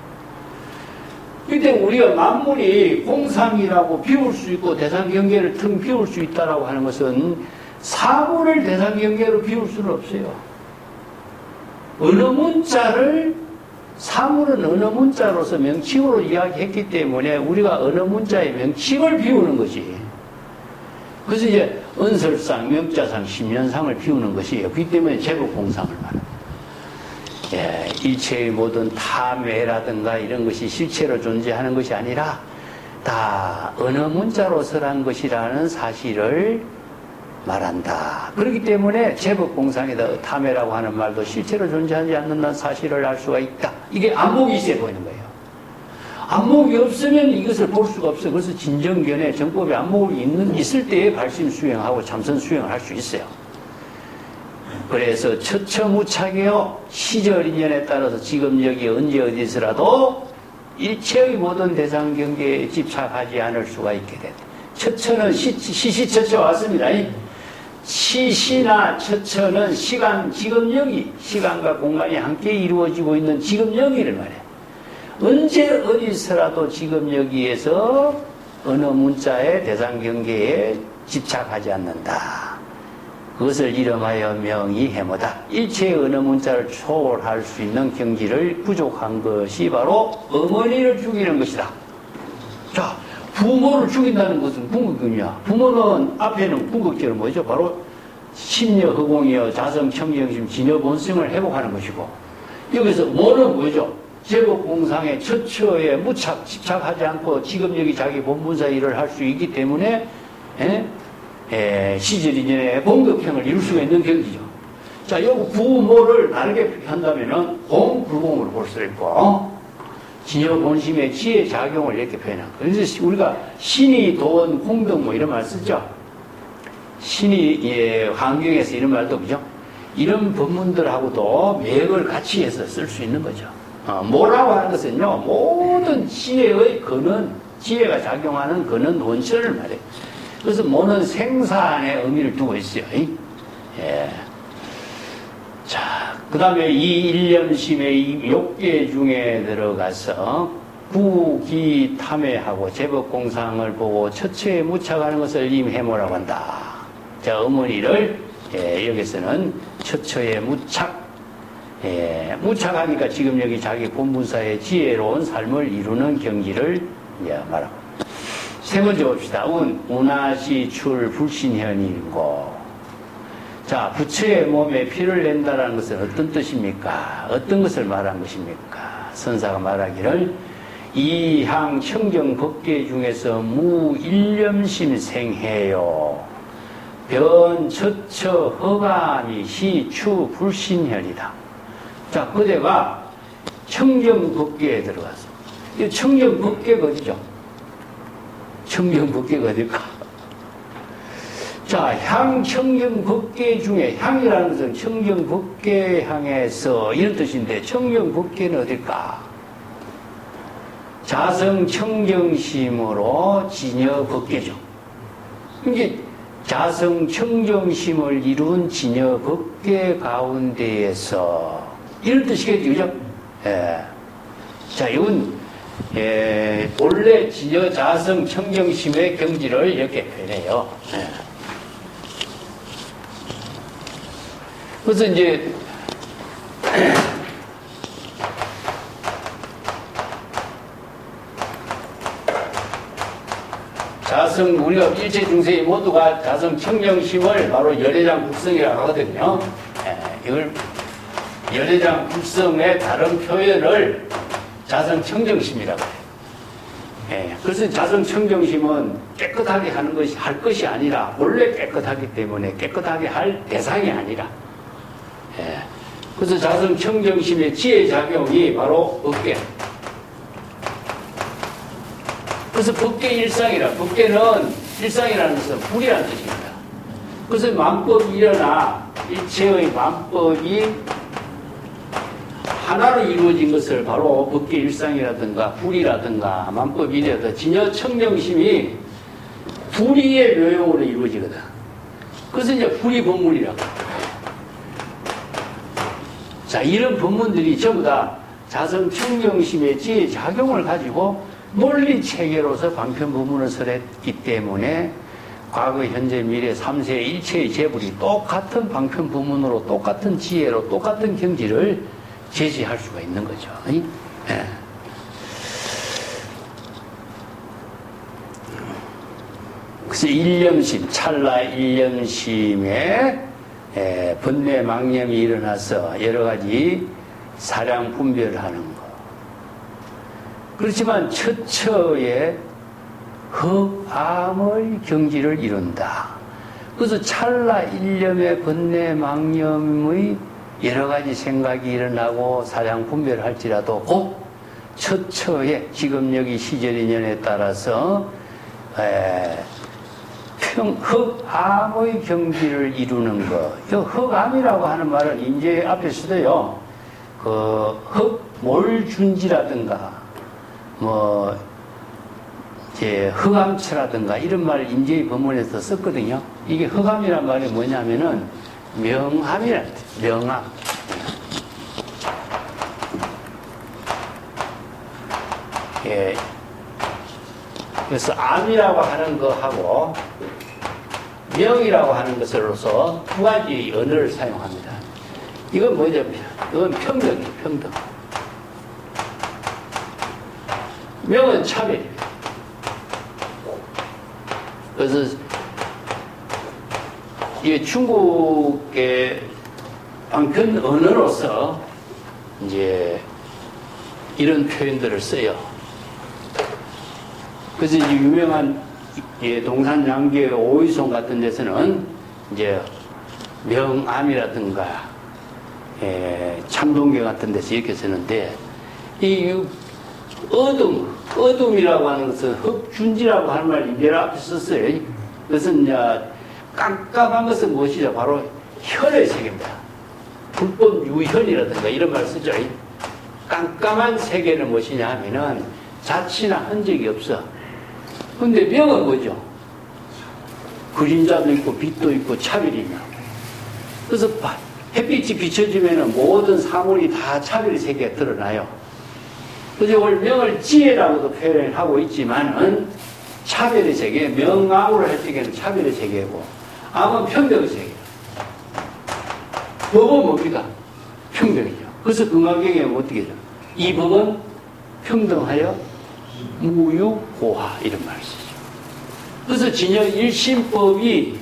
그때 우리가 만물이 공상이라고 비울 수 있고 대상경계를 텅 비울 수 있다라고 하는 것은 사물을 대상경계로 비울 수는 없어요. 언어 문자를 사물은 언어 문자로서 명칭으로 이야기했기 때문에 우리가 언어 문자의 명칭을 비우는 것이 그래서 이제 언설상, 명자상, 심연상을 비우는 것이에요. 그렇기 때문에 제법 공상을 말합니다. 예, 일체의 모든 탐외라든가 이런 것이 실체로 존재하는 것이 아니라 다 언어 문자로서란 것이라는 사실을 말한다. 그렇기 때문에 제법 공상에다 탐외라고 하는 말도 실제로 존재하지 않는다는 사실을 알 수가 있다. 이게 안목이 있어야 보이는 거예요. 안목이 없으면 이것을 볼 수가 없어요. 그래서 진정견에 정법에 안목이 있을 때에 발심 수행하고 참선 수행을 할 수 있어요. 그래서 처처무착이요 시절 인연에 따라서 지금 여기 언제 어디서라도 일체의 모든 대상 경계에 집착하지 않을 수가 있게 된다. 처처는 시시처처 왔습니다. 시시나 처처는 시간, 지금 여기, 시간과 공간이 함께 이루어지고 있는 지금 여기를 말해요. 언제 어디서라도 지금 여기에서 어느 문자의 대상 경계에 집착하지 않는다. 그것을 이름하여 명이 해모다. 일체의 어느 문자를 초월할 수 있는 경지를 부족한 것이 바로 어머니를 죽이는 것이다. 자, 부모를 죽인다는 것은 궁극이냐? 부모는 앞에는 궁극적으로 뭐죠? 바로 심려 허공이여 자성 청정심 진여 본성을 회복하는 것이고 여기서 뭐는 뭐죠? 제법 공상의 처처에 무착 집착하지 않고 지금 여기 자기 본분사 일을 할 수 있기 때문에 시절 이전에 공급형을 이룰 수가 있는 경지죠. 자, 여기 부모를 다르게 한다면은 공불공으로 볼 수 있고 진여 본심의 지혜 작용을 이렇게 표현한 거예요. 그래서 우리가 신이 돈 공덕 뭐 이런 말 쓰죠. 신이 환경에서 이런 말도 그죠. 이런 법문들하고도 맥을 같이 해서 쓸 수 있는 거죠. 뭐라고 하는 것은요, 모든 지혜의 근원, 지혜가 작용하는 근원 원천을 말해요. 그래서 뭐는 생산의 의미를 두고 있어요. 예. 자, 그 다음에 이 일념심의 이 욕계 중에 들어가서 구기 탐해하고 제법공상을 보고 처처에 무착하는 것을 임해모라고 한다. 자, 어머니를 여기서는 처처에 무착, 무착하니까 지금 여기 자기 본분사의 지혜로운 삶을 이루는 경지를 말하고. 세 번째 봅시다. 운하시 출 불신현이고. 자, 부처의 몸에 피를 낸다라는 것은 어떤 뜻입니까? 어떤 것을 말한 것입니까? 선사가 말하기를 이향 청정 법계 중에서 무일념심 생해요. 변 처처 허감이 시추 불신현이다. 자, 그대가 청정 법계에 들어가서 이 청정 법계가 어디죠? 청정 법계가 어딜까? 자, 향 청정 법계 중에 향이라는 것은 청정 법계 향에서 이런 뜻인데 청정 법계는 어딜까? 자성 청정심으로 진여 법계죠. 이게 자성 청정심을 이룬 진여 법계 가운데에서 이런 뜻이겠죠, 그죠? 예. 자, 이건 본래 진여 자성 청정심의 경지를 이렇게 표현해요. 예. 그래서 이제 자성, 우리가 일체 중생이 모두가 자성 청정심을 바로 열애장 불성이라고 하거든요. 이걸 열애장 불성의 다른 표현을 자성 청정심이라고 해요. 그래서 자성 청정심은 깨끗하게 할 것이 아니라 원래 깨끗하기 때문에 깨끗하게 할 대상이 아니라. 그래서 자성 청정심의 지혜 작용이 바로 법계. 그래서 법계 일상이라, 법계는 일상이라는 것은 불이라는 뜻입니다. 그래서 만법이 일어나 일체의 만법이 하나로 이루어진 것을 바로 법계 일상이라든가 불이라든가 만법이 일이라든가 진여 청정심이 불이의 묘용으로 이루어지거든. 그래서 이제 불이 법문이라고. 자, 이런 법문들이 전부 다 자성 청정심의 지혜 작용을 가지고 논리 체계로서 방편 법문을 설했기 때문에 과거, 현재, 미래 3세 일체의 재불이 똑같은 방편 법문으로 똑같은 지혜로 똑같은 경지를 제시할 수가 있는 거죠. 예. 그래서 일념심, 찰나 일념심에 번뇌 망념이 일어나서 여러 가지 사량 분별을 하는 것. 그렇지만 처처에 흑암의 경지를 이룬다. 그래서 찰나 일념의 번뇌 망념의 여러 가지 생각이 일어나고 사량 분별을 할지라도 곧 처처에 지금 여기 시절 인연에 따라서 흑암의 경지를 이루는 것. 흑암이라고 하는 말은 이제 앞에서도요, 흑몰준지라든가 이제 흑암처라든가 이런 말을 인제의 법문에서 썼거든요. 이게 흑암이란 말이 뭐냐면은 명암이란 뜻이에요. 명암. 예. 그래서 암이라고 하는 거하고 명이라고 하는 것으로서 두 가지 언어를 사용합니다. 이건 뭐죠? 이건 평등이에요. 평등. 명은 차별이에요. 그래서 이게 중국의 방편 언어로서 이제 이런 표현들을 써요. 그래서 이제 유명한 동산 양계의 오이송 같은 데서는 이제 명암이라든가 참동계 같은 데서 이렇게 쓰는데 이 어둠이라고 하는 것은 흑준지라고 하는 말 이제를 앞에 썼어요. 그것은 이제 깜깜한 것은 무엇이죠? 바로 현의 세계입니다. 불법 유현이라든가 이런 말을 쓰죠. 깜깜한 세계는 무엇이냐 하면은 자취나 흔적이 없어. 근데 명은 뭐죠? 그림자도 있고 빛도 있고 차별이냐. 그래서 햇빛이 비춰지면은 모든 사물이 다 차별의 세계가 드러나요. 그래서 오늘 명을 지혜라고도 표현을 하고 있지만은 차별의 세계, 명암으로 할 적에는 차별의 세계고, 암은 평등의 세계. 법은 뭡니까? 평등이죠. 그래서 금강경에 어떻게 해요? 이 법은 평등하여 무유고하 이런 말을 쓰죠. 그래서 진여 일심법이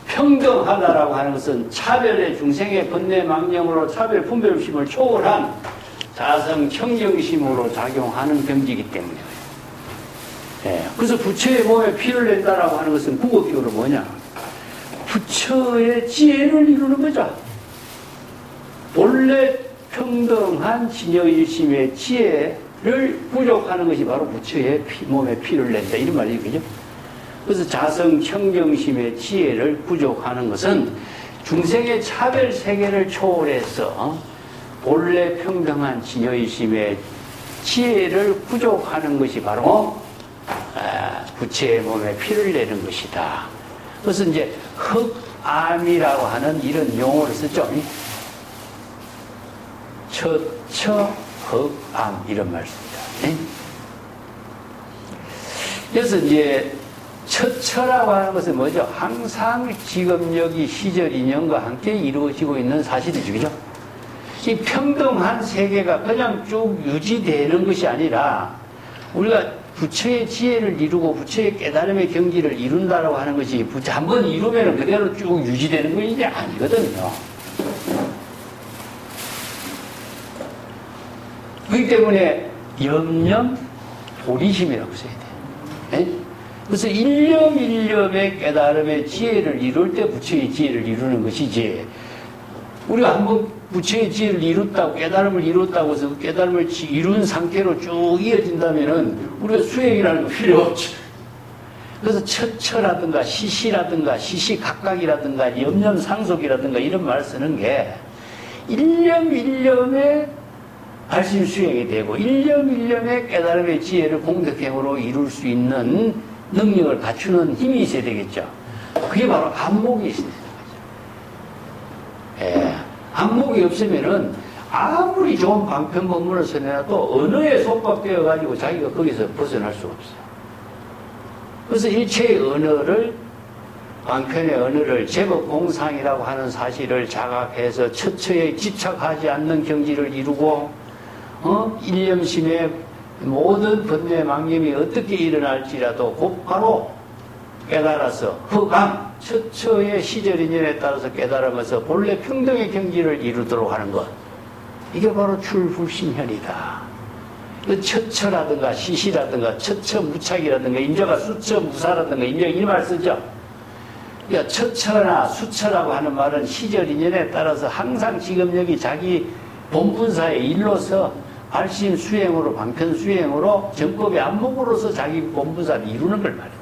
평등하다라고 하는 것은 차별의 중생의 번뇌 망념으로 차별 분별심을 초월한 자성 청정심으로 작용하는 경지이기 때문에. 그래서 부처의 몸에 피를 낸다라고 하는 것은 궁극적으로 뭐냐? 부처의 지혜를 이루는 거죠. 본래 평등한 진여일심의 지혜를 부족하는 것이 바로 부처의 몸에 피를 낸다. 이런 말이거든요. 그래서 자성 청정심의 지혜를 부족하는 것은 중생의 차별 세계를 초월해서 본래 평등한 진여의심의 지혜를 부족하는 것이 바로 부처의 몸에 피를 내는 것이다. 그래서 이제 흑암이라고 하는 이런 용어를 쓰죠. 처처 흑암 이런 말 씁니다. 그래서 이제 처처라고 하는 것은 뭐죠? 항상 지금여기 시절 인연과 함께 이루어지고 있는 사실이죠. 그죠? 이 평등한 세계가 그냥 쭉 유지되는 것이 아니라 우리가 부처의 지혜를 이루고 부처의 깨달음의 경지를 이룬다라고 하는 것이 부처 한번 이루면 그대로 쭉 유지되는 것이 이제 아니거든요. 그렇기 때문에 염념 보리심이라고 써야 돼요. 네? 그래서 일념 일념의 깨달음의 지혜를 이룰 때 부처의 지혜를 이루는 것이지, 우리가 한번 부처의 지혜를 이뤘다고, 깨달음을 이뤘다고 해서 그 깨달음을 이룬 상태로 쭉 이어진다면은 우리가 수행이라는 거 필요 없죠. 그래서 처처라든가 시시라든가 시시각각이라든가 염념상속이라든가 이런 말을 쓰는 게 일념 일념의 발심 수행이 되고 일념 일념의 깨달음의 지혜를 공덕행으로 이룰 수 있는 능력을 갖추는 힘이 있어야 되겠죠. 그게 바로 안목이 있어야 되는 거죠. 안목이 없으면은 아무리 좋은 방편 법문을 써내놔도 언어에 속박되어 가지고 자기가 거기서 벗어날 수가 없어요. 그래서 일체의 언어를, 방편의 언어를 제법 공상이라고 하는 사실을 자각해서 처처에 집착하지 않는 경지를 이루고, 일념심의 모든 번뇌 망념이 어떻게 일어날지라도 곧바로 깨달아서 흑암, 처처의 시절 인연에 따라서 깨달으면서 본래 평등의 경지를 이루도록 하는 것, 이게 바로 출불심현이다. 그 처처라든가 시시라든가 처처무착이라든가 임자가 수처무사라든가 임자가 이 말 쓰죠. 그러니까 처처나 수처라고 하는 말은 시절 인연에 따라서 항상 지금 여기 자기 본분사의 일로서 발심 수행으로, 방편 수행으로, 정법의 안목으로서 자기 본분사를 이루는 걸 말해요.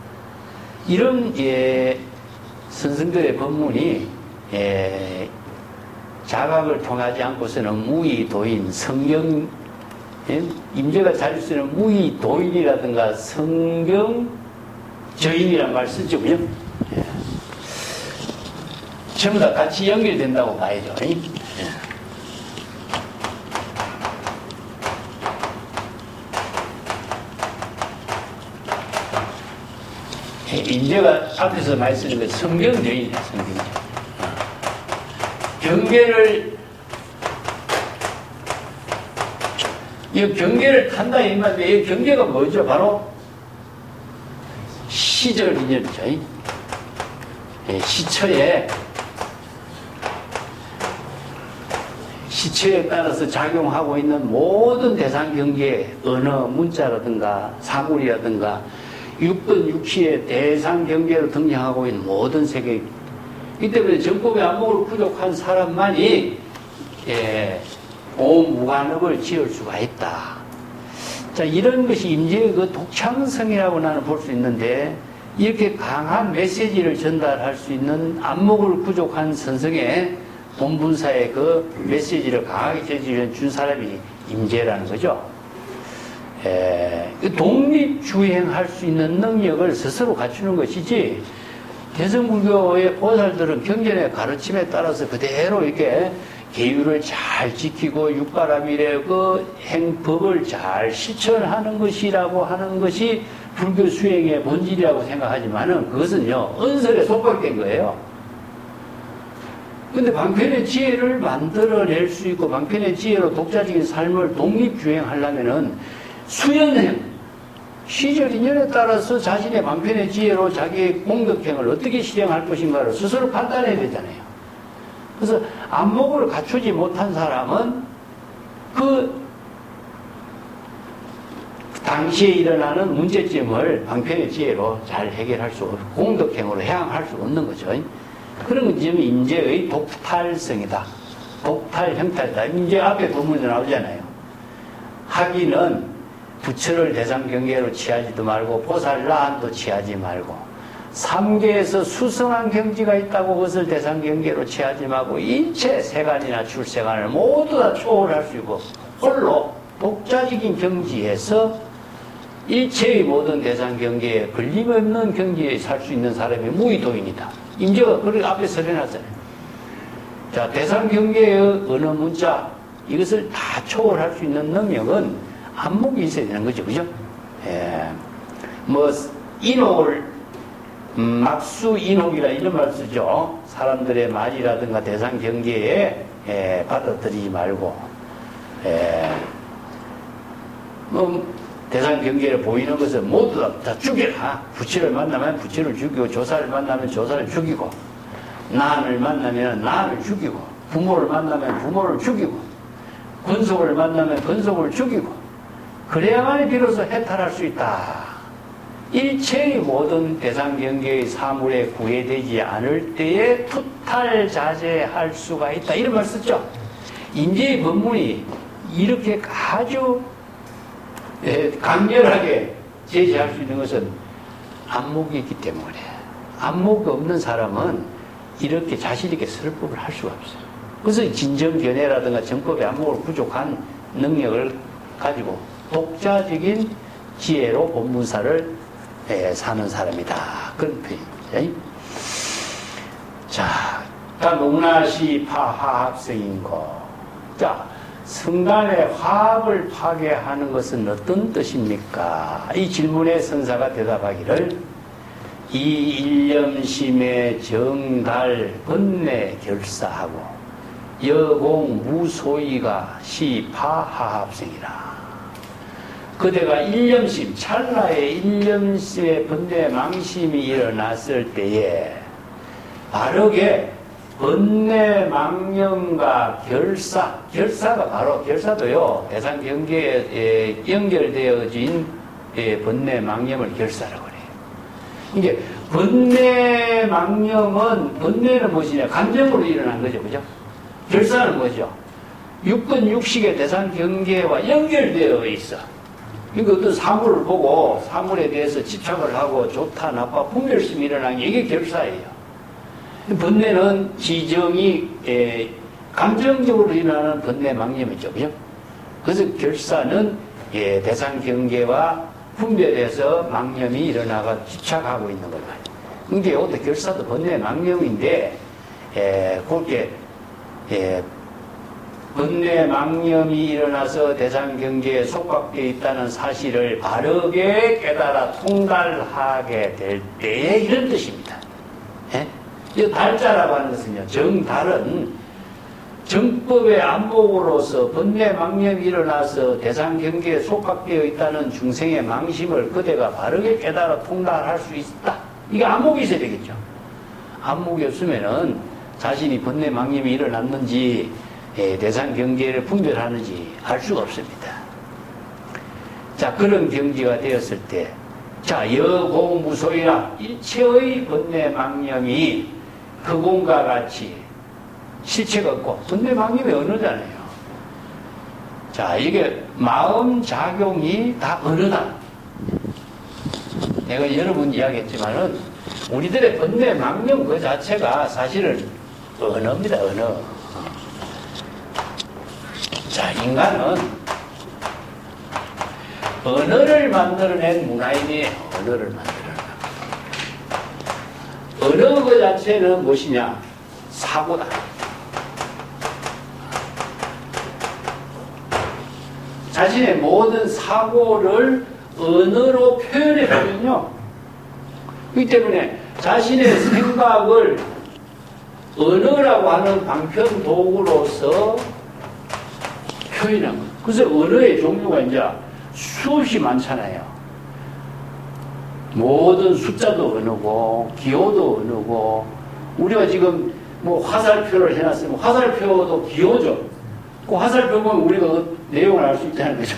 이런 선생들의 법문이 자각을 통하지 않고서는 무의도인, 성경, 임재가 자주 쓰는 무의도인이라든가 성경저인이란 말 쓰죠, 그죠? 전부 다 같이 연결된다고 봐야죠. 임재가 앞에서 많이 쓰는 게 성경저인이야, 성경저. 경계를, 이 경계를 탄다 이 말인데, 이 경계가 뭐죠? 바로 시절 인연이죠. 시처에 따라서 작용하고 있는 모든 대상 경계, 언어, 문자라든가 사물이라든가 육든 육치의 대상 경계로 등장하고 있는 모든 세계. 이 때문에 정법의 안목을 부족한 사람만이 무관업을 지을 수가 있다. 자, 이런 것이 임재의 그 독창성이라고 나는 볼 수 있는데, 이렇게 강한 메시지를 전달할 수 있는 안목을 부족한 선성의 본분사의 그 메시지를 강하게 제시해 준 사람이 임재라는 거죠. 독립주행할 수 있는 능력을 스스로 갖추는 것이지, 대승불교의 보살들은 경전의 가르침에 따라서 그대로 이렇게 계율을 잘 지키고 육가라밀의 그 행법을 잘 실천하는 것이라고 하는 것이 불교 수행의 본질이라고 생각하지만은 그것은요, 언설에 속박된 거예요. 근데 방편의 지혜를 만들어낼 수 있고 방편의 지혜로 독자적인 삶을 독립주행하려면은 수연행, 시절 인연에 따라서 자신의 방편의 지혜로 자기의 공덕행을 어떻게 실행할 것인가를 스스로 판단해야 되잖아요. 그래서 안목을 갖추지 못한 사람은 그 당시에 일어나는 문제점을 방편의 지혜로 잘 해결할 수 없고 공덕행으로 해양할 수 없는 거죠. 그런 점이 임재의 독탈성이다. 독탈 형탈이다. 이제 앞에 본문에 나오잖아요. 학위는 부처를 대상 경계로 취하지도 말고 보살라한도 취하지 말고, 삼계에서 수성한 경지가 있다고 그것을 대상 경계로 취하지 말고 일체 세간이나 출세간을 모두 다 초월할 수 있고 홀로 독자적인 경지에서 일체의 모든 대상 경계에 걸림없는 경계에 살 수 있는 사람이 무의도인이다. 임재가 그렇게 앞에 설해놨잖아요. 자, 대상 경계의 어느 문자, 이것을 다 초월할 수 있는 능력은 안목이 있어야 되는 거죠. 그죠? 예. 뭐, 인옥을, 막수 인옥이라 이런 말 쓰죠. 사람들의 말이라든가 대상 경계에, 받아들이지 말고, 대상 경계를 보이는 것은 모두 다 죽여라. 부처를 만나면 부처를 죽이고, 조사를 만나면 조사를 죽이고, 난을 만나면 난을 죽이고, 부모를 만나면 부모를 죽이고, 권속을 만나면 권속을 죽이고, 그래야만이 비로소 해탈할 수 있다. 일체의 모든 대상 경계의 사물에 구애되지 않을 때에 투탈자제할 수가 있다. 이런 말 썼죠. 인재의 법문이 이렇게 아주 강렬하게 제시할 수 있는 것은 안목이 있기 때문에, 안목이 없는 사람은 이렇게 자신있게 설법을 할 수가 없어요. 그래서 진정견해라든가 정법의 안목을 부족한 능력을 가지고 독자적인 지혜로 본문사를 사는 사람이다. 그런 표현입니다. 자, 농라시 파화합성인고. 자, 성간의 화합을 파괴하는 것은 어떤 뜻입니까? 이 질문에 선사가 대답하기를 이 일념심의 정달 번뇌 결사하고 여공 무소이가 시파하합성이라. 그대가 일념심, 찰나의 일념심의 번뇌 망심이 일어났을 때에 바르게 번뇌 망념과 결사가 바로 결사도요 대상 경계에 연결되어진 번뇌 망념을 결사라고 그래요. 이게 번뇌 망념은, 번뇌는 무엇이냐? 감정으로 일어난 거죠, 그죠? 결사는 뭐죠? 육근 육식의 대상 경계와 연결되어 있어. 그러니까 어떤 사물을 보고 사물에 대해서 집착을 하고 좋다 나빠 분별심이 일어나는 게 이게 결사예요. 번뇌는 지정이 감정적으로 일어나는 번뇌 망념이죠, 그죠? 그래서 결사는 대상 경계와 분별해서 망념이 일어나가 집착하고 있는 걸 말이에요. 근데 이것도 결사도 번뇌 망념인데 그렇게 번뇌 망념이 일어나서 대상 경계에 속박되어 있다는 사실을 바르게 깨달아 통달하게 될 때에 이런 뜻입니다. 이 달자라고 하는 것은요, 정달은 정법의 안목으로서 번뇌 망념이 일어나서 대상 경계에 속박되어 있다는 중생의 망심을 그대가 바르게 깨달아 통달할 수 있다. 이게 안목이 있어야 되겠죠. 안목이 없으면은 자신이 번뇌 망념이 일어났는지 대상 경계를 분별하는지 알 수가 없습니다. 자, 그런 경지가 되었을 때, 자, 여공무소이라 일체의 번뇌 망념이 흑공과 같이 실체가 없고, 번뇌 망념이 언어잖아요. 자, 이게 마음 작용이 다 언어다. 내가 여러 번 이야기했지만은 우리들의 번뇌 망념 그 자체가 사실은 언어입니다, 언어. 자, 인간은 언어를 만들어낸 문화인이에요. 언어를 만들어낸. 언어 그 자체는 무엇이냐? 사고다. 자신의 모든 사고를 언어로 표현해보면요. 그렇기 때문에 자신의 생각을 언어라고 하는 방편 도구로서 표현한 거예요. 그래서 언어의 종류가 이제 수없이 많잖아요. 모든 숫자도 언어고, 기호도 언어고, 우리가 지금 뭐 화살표를 해놨으면 화살표도 기호죠. 그 화살표 보면 우리가 내용을 알 수 있다는 거죠.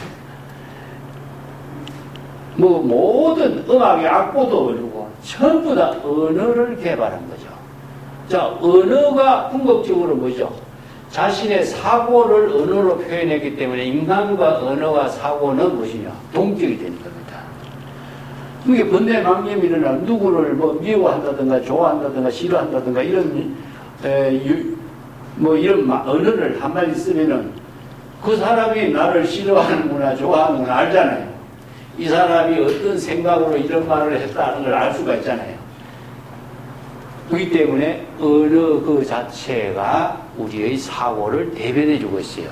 뭐 모든 음악의 악보도 언어고, 전부 다 언어를 개발한 거죠. 자, 언어가 궁극적으로 뭐죠? 자신의 사고를 언어로 표현했기 때문에 인간과 언어와 사고는 무엇이냐? 동격이 되는 겁니다. 이게 번뇌 망념이 일어나 누구를 뭐 미워한다든가 좋아한다든가 싫어한다든가 이런 이런 언어를 한마디 쓰면은 그 사람이 나를 싫어하는구나 좋아하는구나 알잖아요. 이 사람이 어떤 생각으로 이런 말을 했다는 걸 알 수가 있잖아요. 그렇기 때문에 언어 그 자체가 우리의 사고를 대변해 주고 있어요.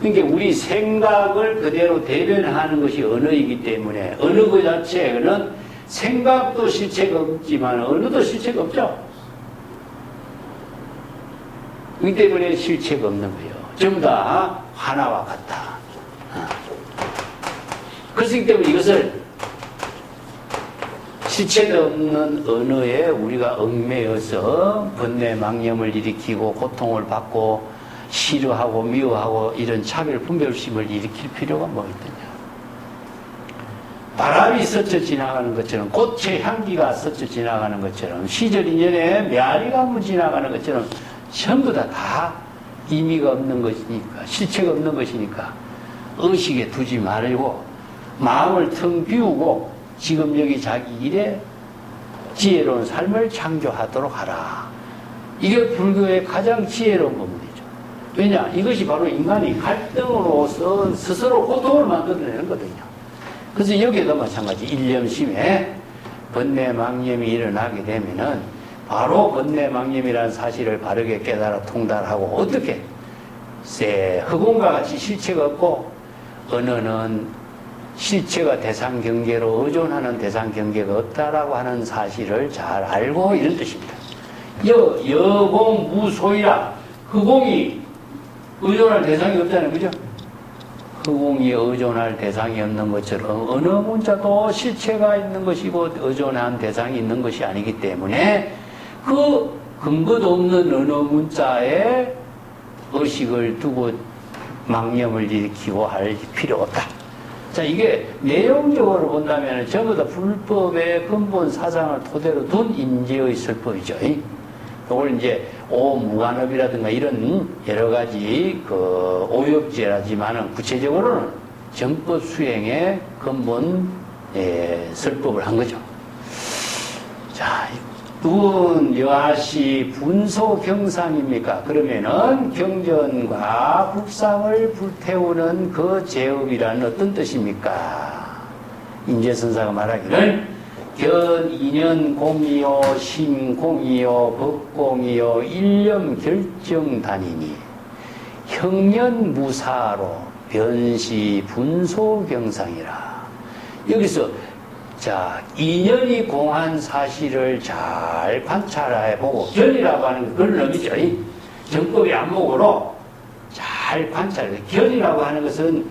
그러니까 우리 생각을 그대로 대변하는 것이 언어이기 때문에 언어 그 자체는 생각도 실체가 없지만 언어도 실체가 없죠. 그렇기 때문에 실체가 없는 거예요. 전부 다 하나와 같다. 그렇기 때문에 이것을 실체도 없는 언어에 우리가 얽매여서 번뇌망념을 일으키고 고통을 받고 싫어하고 미워하고 이런 차별 분별심을 일으킬 필요가 뭐 있느냐. 바람이 스쳐 지나가는 것처럼 꽃의 향기가 스쳐 지나가는 것처럼 시절 인연에 메아리가 한번 지나가는 것처럼 전부 다 의미가 없는 것이니까 실체가 없는 것이니까 의식에 두지 말고 마음을 텅 비우고 지금 여기 자기 일에 지혜로운 삶을 창조하도록 하라. 이게 불교의 가장 지혜로운 법문이죠. 왜냐? 이것이 바로 인간이 갈등으로서 스스로 고통을 만들어내는 거거든요. 그래서 여기에도 마찬가지 일념심에 번뇌망념이 일어나게 되면은 바로 번뇌망념이라는 사실을 바르게 깨달아 통달하고 어떻게 흑공과 같이 실체가 없고 언어는 실체가 대상 경계로 의존하는 대상 경계가 없다라고 하는 사실을 잘 알고 이런 뜻입니다. 여공 무소이라 흑공이 의존할 대상이 없다는 거죠. 흑공이 의존할 대상이 없는 것처럼 어느 문자도 실체가 있는 것이고 의존한 대상이 있는 것이 아니기 때문에 그 근거도 없는 어느 문자에 의식을 두고 망념을 일으키고 할 필요가 없다. 자, 이게 내용적으로 본다면 전부 다 불법의 근본 사상을 토대로 둔 임재의 설법이죠. 이걸 이제 오무관업이라든가 이런 여러 가지 그 오역제라지만은 구체적으로는 정법 수행의 근본 설법을 한 거죠. 자, 무슨 여하시 분소 경상입니까? 그러면은 경전과 국상을 불태우는 그 제업이라는 어떤 뜻입니까? 임재선사가 말하기를 견 인연 공이요 심공이요 법공이요 일념 결정단이니 형년무사로 변시 분소 경상이라. 여기서 자, 인연이 공한 사실을 잘 관찰해보고, 견이라고 하는 건 그런 의미죠. 정법의 안목으로 잘 관찰해. 견이라고 하는 것은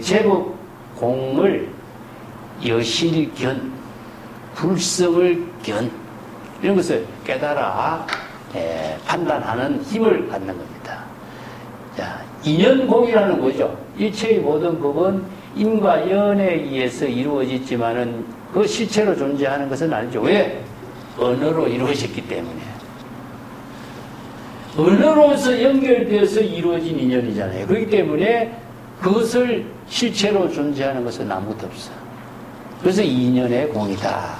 제법 공을 여실견, 불성을 견, 이런 것을 깨달아 판단하는 힘을 갖는 겁니다. 자, 인연공이라는 거죠. 일체의 모든 법은 인과 연에 의해서 이루어졌지만은 그 실체로 존재하는 것은 아니죠. 왜? 언어로 이루어졌기 때문에. 언어로서 연결되어서 이루어진 인연이잖아요. 그렇기 때문에 그것을 실체로 존재하는 것은 아무것도 없어. 그래서 인연의 공이다.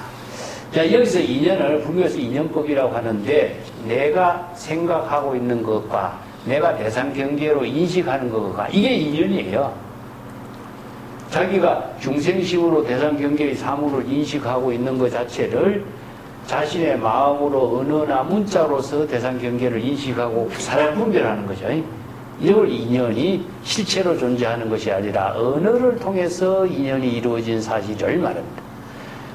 자, 여기서 인연을 불교에서 인연법이라고 하는데 내가 생각하고 있는 것과 내가 대상 경계로 인식하는 것과 이게 인연이에요. 자기가 중생심으로 대상 경계의 사물을 인식하고 있는 것 자체를 자신의 마음으로 언어나 문자로서 대상 경계를 인식하고 사람 분별하는 거죠. 이걸 인연이 실체로 존재하는 것이 아니라 언어를 통해서 인연이 이루어진 사실을 말합니다.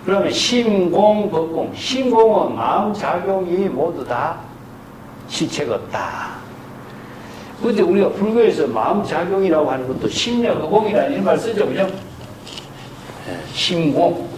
그러면 심공, 법공. 심공은 마음작용이 모두 다 실체가 없다. 그런데 우리가 불교에서 마음작용이라고 하는 것도 심려허공이라는 이런 말 쓰죠, 그죠? 심공.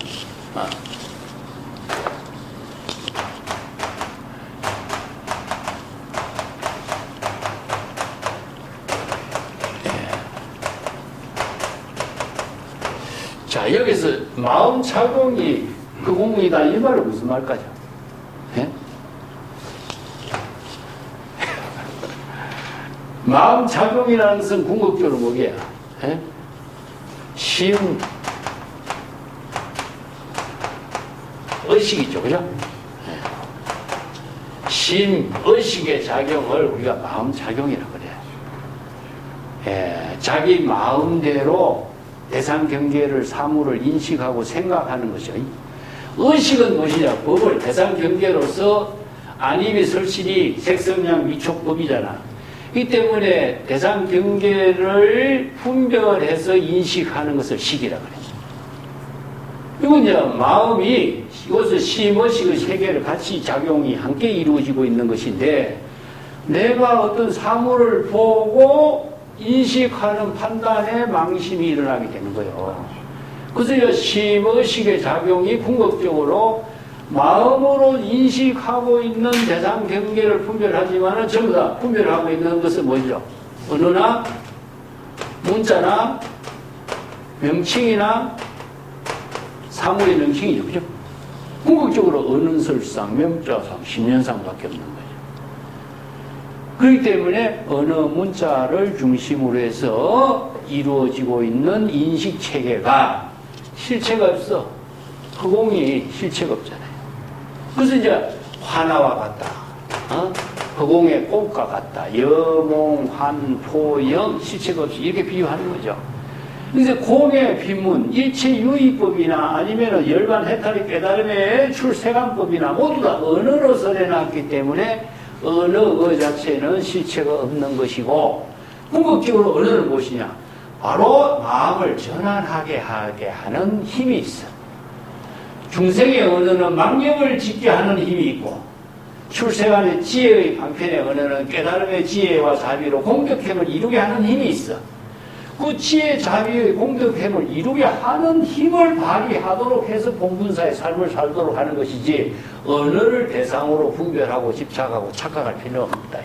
자, 여기서 마음작용이 그 공이다 이 말은 무슨 말까죠? 마음작용이라는 것은 궁극적으로 뭐게요? 심, 의식이죠, 그죠? 심, 의식의 작용을 우리가 마음작용이라고 그래요. 자기 마음대로 대상 경계를 사물을 인식하고 생각하는 것이요. 의식은 무엇이냐? 법을 대상 경계로서 안입이 설실이 색성량 위촉법이잖아. 이 때문에 대상 경계를 분별해서 인식하는 것을 식이라고 그래요. 이건 이제 마음이 이것을 심의식의 세계를 같이 작용이 함께 이루어지고 있는 것인데, 내가 어떤 사물을 보고 인식하는 판단에 망심이 일어나게 되는 거예요. 그래서 이 심의식의 작용이 궁극적으로 마음으로 인식하고 있는 대상 경계를 분별하지만 전부 다 분별하고 있는 것은 뭐죠? 언어나 문자나 명칭이나 사물의 명칭이죠. 그죠? 궁극적으로 언어설상, 명자상, 심연상밖에 없는 거예요. 그렇기 때문에 언어 문자를 중심으로 해서 이루어지고 있는 인식체계가 실체가 없어. 허공이 실체가 없잖아요. 그래서 이제 화나와 같다. 허공의 꽃과 같다. 여몽, 환, 포, 영, 실체가 없이 이렇게 비유하는 거죠. 그래서 공의 비문, 일체 유의법이나 아니면 열반 해탈의 깨달음의 출세관법이나 모두 다 언어로 설해놨기 때문에 언어 자체는 실체가 없는 것이고, 궁극적으로 언어는 무엇이냐? 바로 마음을 전환하게 하는 힘이 있어. 중생의 언어는 망념을 짓게 하는 힘이 있고, 출세관의 지혜의 방편의 언어는 깨달음의 지혜와 자비로 공덕행을 이루게 하는 힘이 있어. 그 지혜, 자비의 공덕행을 이루게 하는 힘을 발휘하도록 해서 공분사의 삶을 살도록 하는 것이지, 언어를 대상으로 분별하고 집착하고 착각할 필요는 없다.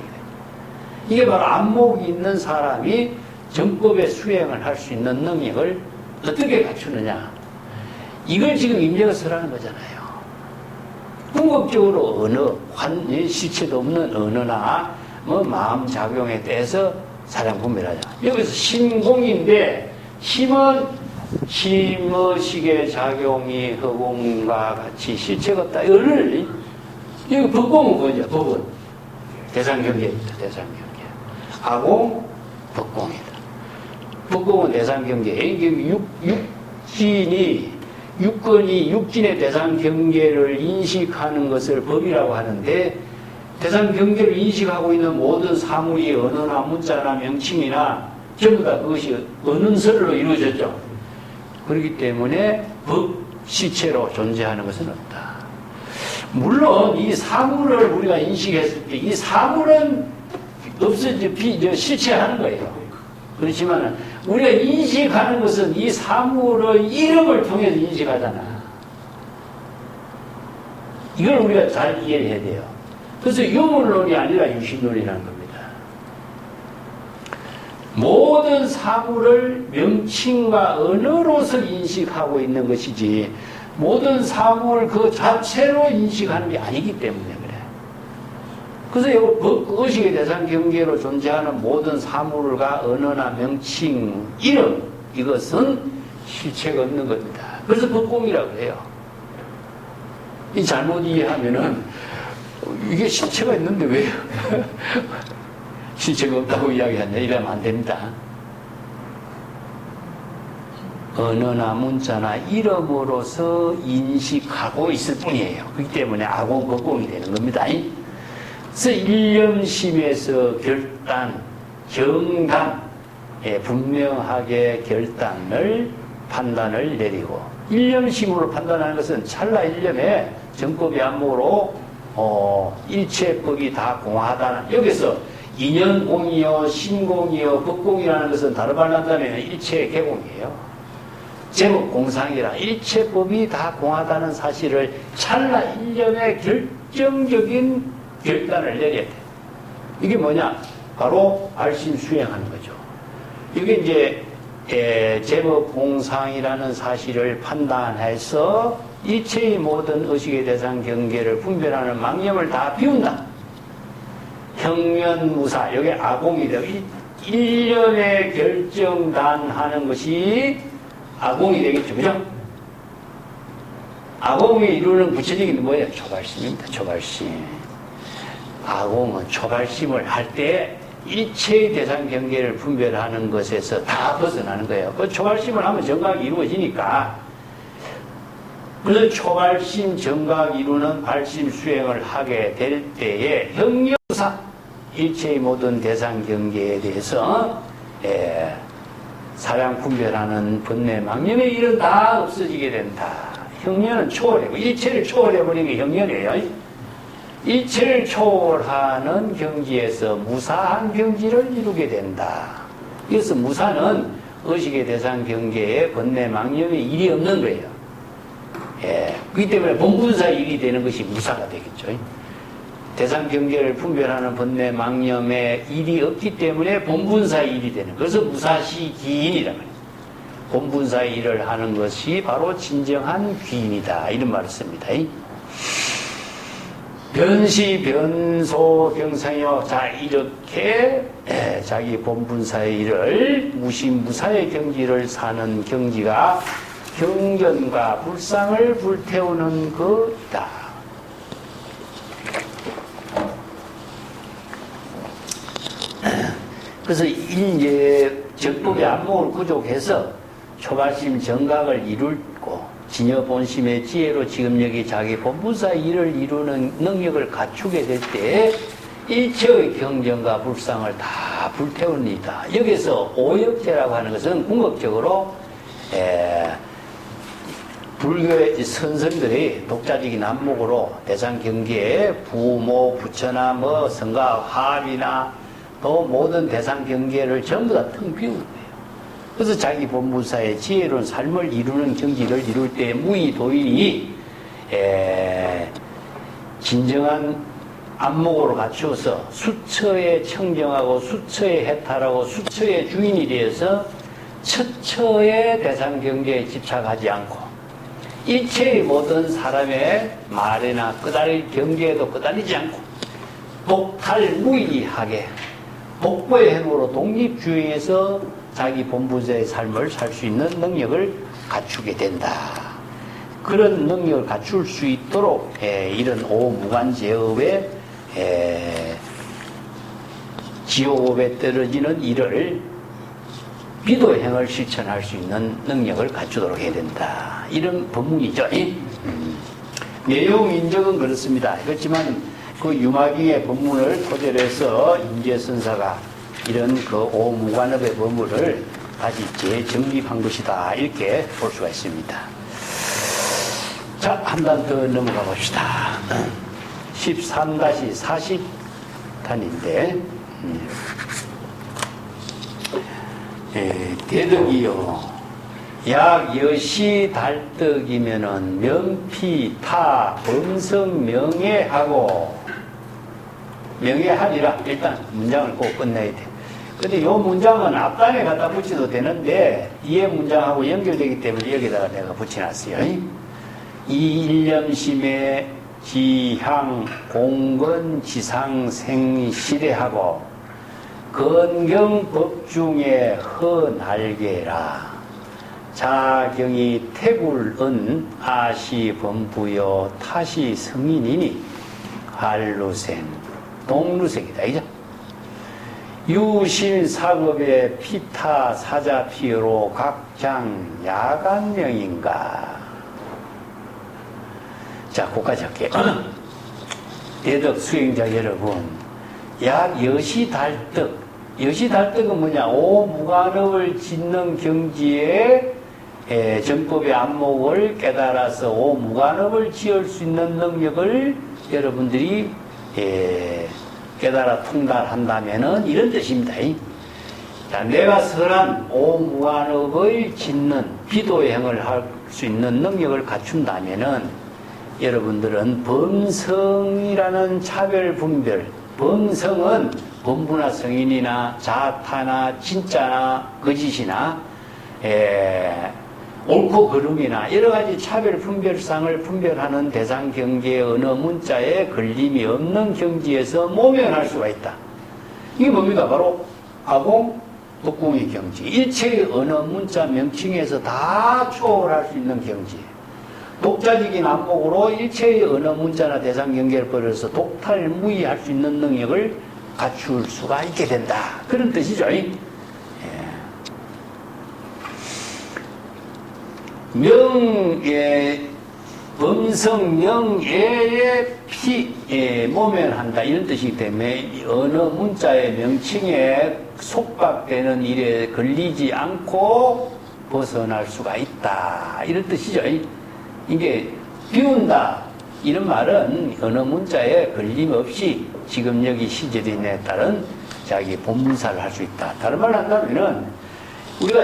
이게 바로 안목이 있는 사람이 정법의 수행을 할 수 있는 능력을 어떻게 갖추느냐. 이걸 지금 임재가 설하는 거잖아요. 궁극적으로 언어, 실체도 없는 언어나 마음 작용에 대해서 사량 분별하자. 여기서 심공인데, 심은 심의식의 작용이 허공과 같이 실체가 없다. 이거를, 여기 법공은 뭐냐? 법은 대상경계입니다. 대상경계. 아공, 법공이다. 법공은 대상경계. 육근이 육진의 대상경계를 인식하는 것을 법이라고 하는데, 대상경계를 인식하고 있는 모든 사물이 언어나 문자나 명칭이나 전부 다 그것이 언은설로 이루어졌죠. 그렇기 때문에 법 실체로 존재하는 것은 없다. 물론 이 사물을 우리가 인식했을 때 이 사물은 실체하는 거예요. 그렇지만 우리가 인식하는 것은 이 사물의 이름을 통해서 인식하잖아. 이걸 우리가 잘 이해해야 돼요. 그래서 유물론이 아니라 유심론이라는 겁니다. 모든 사물을 명칭과 언어로서 인식하고 있는 것이지, 모든 사물 그 자체로 인식하는 게 아니기 때문에 그래. 그래서 의식의 대상 경계로 존재하는 모든 사물과 언어나 명칭, 이름, 이것은 실체가 없는 겁니다. 그래서 법공이라고 해요. 이 잘못 이해하면은 이게 실체가 있는데 왜 실체가 없다고 이야기하냐, 이러면 안 됩니다. 언어나 문자나 이름으로서 인식하고 있을 뿐이에요. 그렇기 때문에 아공, 법공이 되는 겁니다. 그래서 일념심에서 결단, 정단, 분명하게 판단을 내리고, 일념심으로 판단하는 것은 찰나 일념에 정법의 안목으로 일체법이 다 공하다는, 여기서 인연공이요, 신공이요, 법공이라는 것은 다른 말로 한다면 일체의 개공이에요. 제법 공상이라 일체법이 다 공하다는 사실을 찰나 일념의 결정적인 결단을 내려야 돼. 이게 뭐냐? 바로 알심 수행하는 거죠. 이게 이제 제법 공상이라는 사실을 판단해서 일체의 모든 의식의 대상 경계를 분별하는 망념을 다 비운다. 형면무사, 여기 아공이 되고, 일념에 결정단하는 것이 아공이 되겠죠. 그죠? 아공이 이루는 구체적인 뭐예요? 초발심입니다. 초발심. 아공은 초발심을 할 때 일체의 대상 경계를 분별하는 것에서 다 벗어나는 거예요. 그 초발심을 하면 정각이 이루어지니까. 그래서 초발심 정각 이루는 발심 수행을 하게 될 때에 형용사 일체의 모든 대상 경계에 대해서 사량 분별하는 번뇌 망념의 일은 다 없어지게 된다. 형련은 초월이고 일체를 초월해버리는 게 형련이에요. 일체를 초월하는 경지에서 무사한 경지를 이루게 된다. 그래서 무사는 의식의 대상 경계에 번뇌 망념의 일이 없는 거예요. 그렇기 때문에 본분사 일이 되는 것이 무사가 되겠죠. 대상 경계를 분별하는 번뇌 망념의 일이 없기 때문에 본분사 일이 되는 거예요. 그래서 무사시 기인이라고 해요. 본분사 일을 하는 것이 바로 진정한 귀인이다. 이런 말을 씁니다. 변시, 변소, 병상이요. 자, 이렇게 자기 본분사의 일을 무심무사의 경지를 사는 경지가 경전과 불상을 불태우는 것이다. 그래서 이제 적법의 안목을 구족해서 초발심 정각을 이룰고 진여 본심의 지혜로 지금 여기 자기 본분사 일을 이루는 능력을 갖추게 될 때 일체의 경전과 불상을 다 불태웁니다. 여기서 오역제라고 하는 것은 궁극적으로 불교의 선선들이 독자적인 안목으로 대상 경계에 부모, 부처나 뭐 성가, 화합이나 또 모든 대상 경계를 전부 다 텅 비우는 거예요. 그래서 자기 본분사의 지혜로운 삶을 이루는 경지를 이룰 때 무의도인이 진정한 안목으로 갖추어서 수처에 청정하고 수처에 해탈하고 수처의 주인이 되어서 처처의 대상 경계에 집착하지 않고 일체의 모든 사람의 말이나 끄달릴 경계에도 끄달리지 않고 독탈무의하게 복부의 행으로 독립주행해서 자기 본분사의 삶을 살 수 있는 능력을 갖추게 된다. 그런 능력을 갖출 수 있도록 이런 오무관제업의 지옥업에 떨어지는 일을 비도행을 실천할 수 있는 능력을 갖추도록 해야 된다. 이런 법문이죠. 내용 인적은 그렇습니다. 그렇지만 그 유마경의 법문을 토대로 해서 임재선사가 이런 그 오무관업의 법문을 다시 재정립한 것이다. 이렇게 볼 수가 있습니다. 자, 한 단 더 넘어가 봅시다. 13-40단인데 대덕이요. 약 여시 달떡이면은 명피 타 범성 명예하고 명예하리라. 일단 문장을 꼭 끝내야 돼. 근데 이 문장은 앞단에 갖다 붙여도 되는데 이해 문장하고 연결되기 때문에 여기다가 내가 붙여놨어요. 이일념심의 지향 공건 지상 생실해하고 건경 법중에 허날개라. 자경이 태굴은 아시 범부여 타시 성인이니 한루생 동루생이다. 이죠? 유실사급의 피타 사자피로 각장 야간명인가. 자, 거기까지 할게요. 대덕 수행자 여러분, 약 여시달떡. 여시달떡은 뭐냐? 오무관업을 짓는 경지에 정법의 안목을 깨달아서 오무관업을 지을 수 있는 능력을 여러분들이 깨달아 통달한다면은 이런 뜻입니다. 자, 내가 선한 오무관업을 짓는 비도행을 할 수 있는 능력을 갖춘다면은 여러분들은 범성이라는 차별 분별, 범성은 범부나 성인이나 자타나 진짜나 거짓이나 옳고 그름이나 여러 가지 차별 분별상을 분별하는 대상 경계의 어느 문자에 걸림이 없는 경지에서 모면할 수가 있다. 이게 뭡니까? 바로 아공 독궁의 경지. 일체의 어느 문자 명칭에서 다 초월할 수 있는 경지. 독자적인 안목으로 일체의 어느 문자나 대상 경계를 벌여서 독탈무의할 수 있는 능력을 갖출 수가 있게 된다. 그런 뜻이죠. 예. 명예, 범성 명예의 모면한다. 이런 뜻이기 때문에 어느 문자의 명칭에 속박되는 일에 걸리지 않고 벗어날 수가 있다. 이런 뜻이죠. 이게 비운다. 이런 말은 어느 문자에 걸림없이 지금 여기 시제되어 있는 데 따른 자기 본문사를 할 수 있다. 다른 말로 한다면은 우리가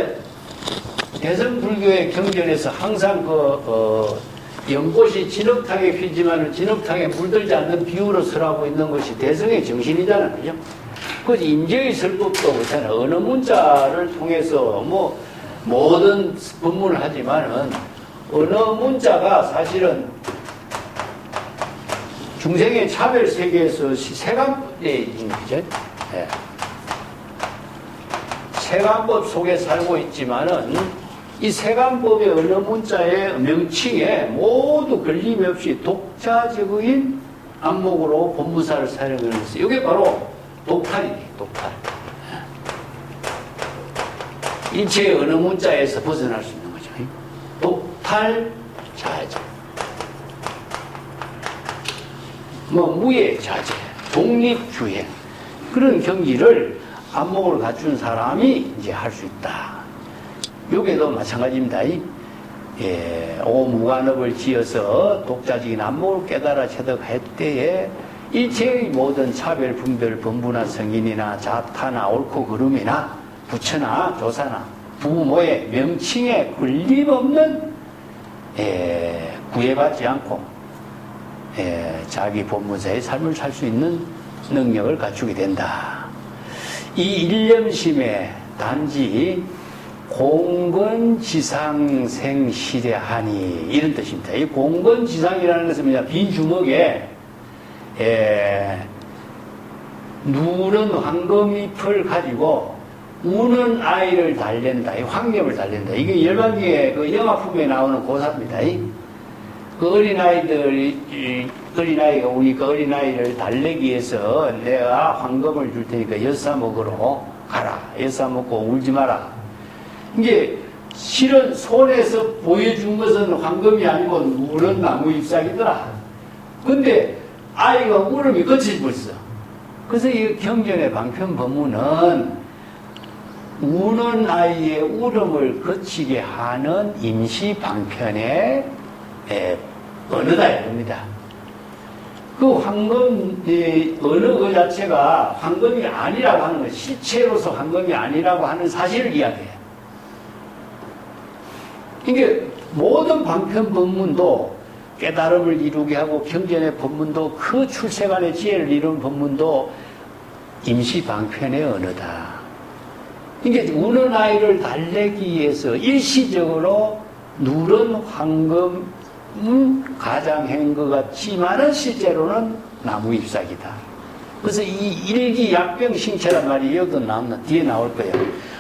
대성불교의 경전에서 항상 연꽃이 진흙탕에 피지만 진흙탕에 물들지 않는 비유로 설하고 있는 것이 대성의 정신이잖아요. 그죠? 그래서 임재의 설법도 그렇잖아요. 어느 문자를 통해서 모든 법문을 하지만은 어느 문자가 사실은 중생의 차별 세계에서 세간법에 있는 거죠. 예. 세간법 속에 살고 있지만은 이 세간법의 어느 문자의 명칭에 모두 걸림이 없이 독자적인 안목으로 본무사를 사용하면서 이게 바로 독탈이에요. 독탈. 일체의 어느 문자에서 벗어날 수 있는 거죠. 독탈 자제. 무예 자제, 독립주행. 그런 경지를 안목을 갖춘 사람이 이제 할 수 있다. 여기도 마찬가지입니다. 오무관업을 지어서 독자적인 안목을 깨달아 체득할 때에 일체의 모든 차별, 분별, 범부나 성인이나 자타나 옳고 그름이나 부처나 조사나 부모의 명칭에 걸림없는 구애받지 않고 자기 본문사의 삶을 살 수 있는 능력을 갖추게 된다. 이 일념심에 단지 공건지상생실에하니 이런 뜻입니다. 이 공건지상이라는 것은 뭐냐? 빈 주먹에 누런 황금잎을 가지고 우는 아이를 달랜다. 이 황금을 달랜다. 이게 열반기에 그 영화품에 나오는 고사입니다. 그 어린아이가 우리 그 어린아이를 달래기 위해서 내가 황금을 줄 테니까 엿사 먹으러 가라. 엿사 먹고 울지 마라. 이게 실은 손에서 보여준 것은 황금이 아니고 누런 나무 잎사귀더라. 근데 아이가 울음이 그치지 벌써. 그래서 이 경전의 방편 법문은 우는 아이의 울음을 그치게 하는 임시 방편의 언어다 이겁니다. 그 황금 언어 그 자체가 황금이 아니라고 하는 것, 실체로서 황금이 아니라고 하는 사실을 이야기해요. 이게 모든 방편 법문도 깨달음을 이루게 하고 경전의 법문도 그 출세간의 지혜를 이루는 법문도 임시 방편의 언어다. 이게 우는 아이를 달래기 위해서 일시적으로 누런 황금 가장한 것 같지만은 실제로는 나무 잎사귀다. 그래서 이 일기약병신체란 말이 여기도 뒤에 나올 거예요.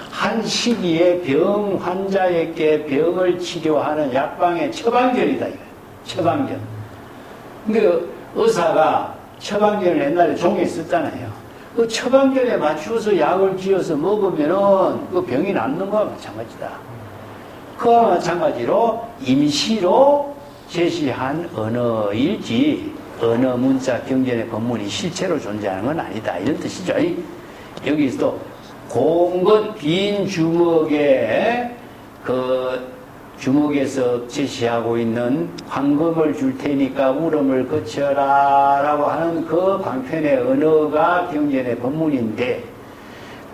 한 시기에 병 환자에게 병을 치료하는 약방의 처방전이다. 이거예요. 처방전. 그러니까 의사가 처방전을 옛날에 종이에 썼잖아요. 그 처방전에 맞추어서 약을 지어서 먹으면은 그 병이 낫는 거와 마찬가지다. 그와 마찬가지로 임시로 제시한 언어일지 언어 문자 경전의 법문이 실체로 존재하는 건 아니다. 이런 뜻이죠. 여기서도 공건 빈 주먹에 그 주먹에서 제시하고 있는 황금을 줄 테니까 울음을 그쳐라 라고 하는 그 방편의 언어가 경전의 법문인데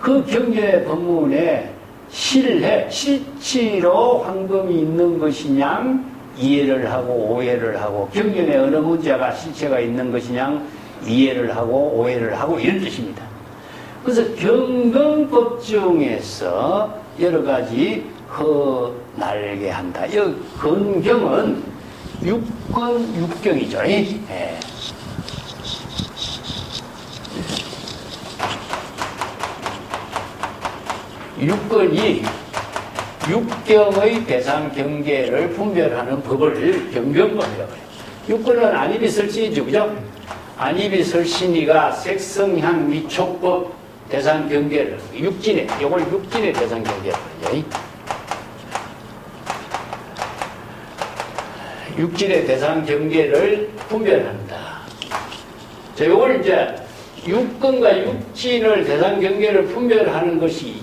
그 경전의 법문에 실치로 황금이 있는 것이냐 이해를 하고 오해를 하고 경전의 어느 문제가 실체가 있는 것이냐 이해를 하고 오해를 하고 이런 뜻입니다. 그래서 경건법 중에서 여러 가지 날게 한다. 이 건경은 육경이죠. 예. 육건이 육경의 대상 경계를 분별하는 법을 경경법이라고 해요. 육건은 안입이 설치이죠. 그죠? 안입이 설신이가 색성향 미촉법 대상 경계를 육진에 이걸 육진의 대상 경계를 육진의 대상 경계를 분별한다. 자, 이걸 이제 육근과 육진을 대상 경계를 분별하는 것이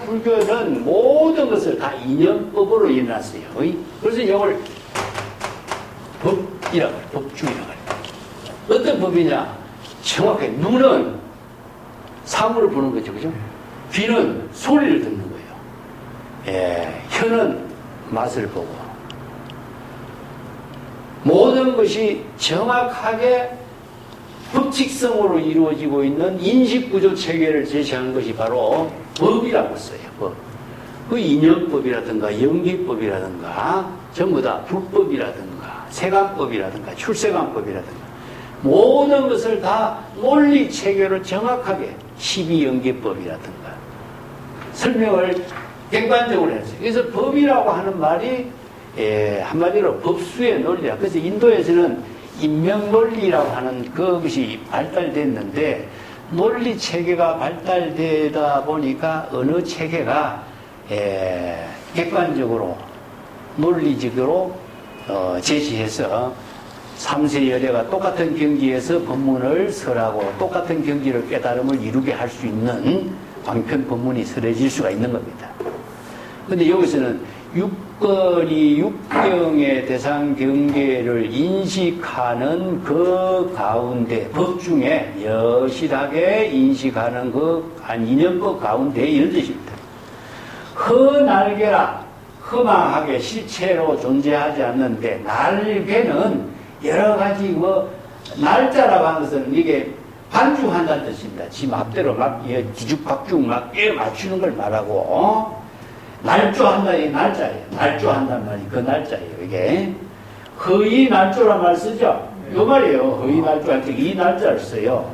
불교는 모든 것을 다 인연법으로 일어났어요. 그래서 이걸 법이라고 해요. 법중이라고 해요. 어떤 법이냐? 정확하게 눈은 사물을 보는 거죠. 그죠? 귀는 소리를 듣는 거예요. 혀는 맛을 보고. 모든 것이 정확하게 법칙성으로 이루어지고 있는 인식구조 체계를 제시하는 것이 바로 법이라고 써요. 법. 그 인연법이라든가 연기법이라든가 전부 다 불법이라든가 세관법이라든가 출세관법이라든가 모든 것을 다 논리 체계로 정확하게 12연계법이라든가 설명을 객관적으로 했어요. 그래서 법이라고 하는 말이 한마디로 법수의 논리라. 그래서 인도에서는 인명논리라고 하는 그것이 발달됐는데 논리 체계가 발달되다 보니까 어느 체계가 객관적으로 논리적으로 제시해서 삼세열애가 똑같은 경지에서 법문을 설하고 똑같은 경지를 깨달음을 이루게 할 수 있는 방편 법문이 설해질 수가 있는 겁니다. 그런데 여기서는 육거리 육경의 대상 경계를 인식하는 그 가운데 법 중에 여실하게 인식하는 그 인연법 가운데 이런 뜻입니다. 허날개라 허망하게 실체로 존재하지 않는데 날개는 여러 가지 날짜라고 하는 것은 이게 반중한다는 뜻입니다. 지 맘대로 막 뒤죽박죽 막 맞추는 걸 말하고 날조한다 이 날짜예요. 날조한단 말이 그 날짜예요. 이게 허위 날조란 말 쓰죠. 요 말이에요. 허위 날조할 때 이 날짜를 써요.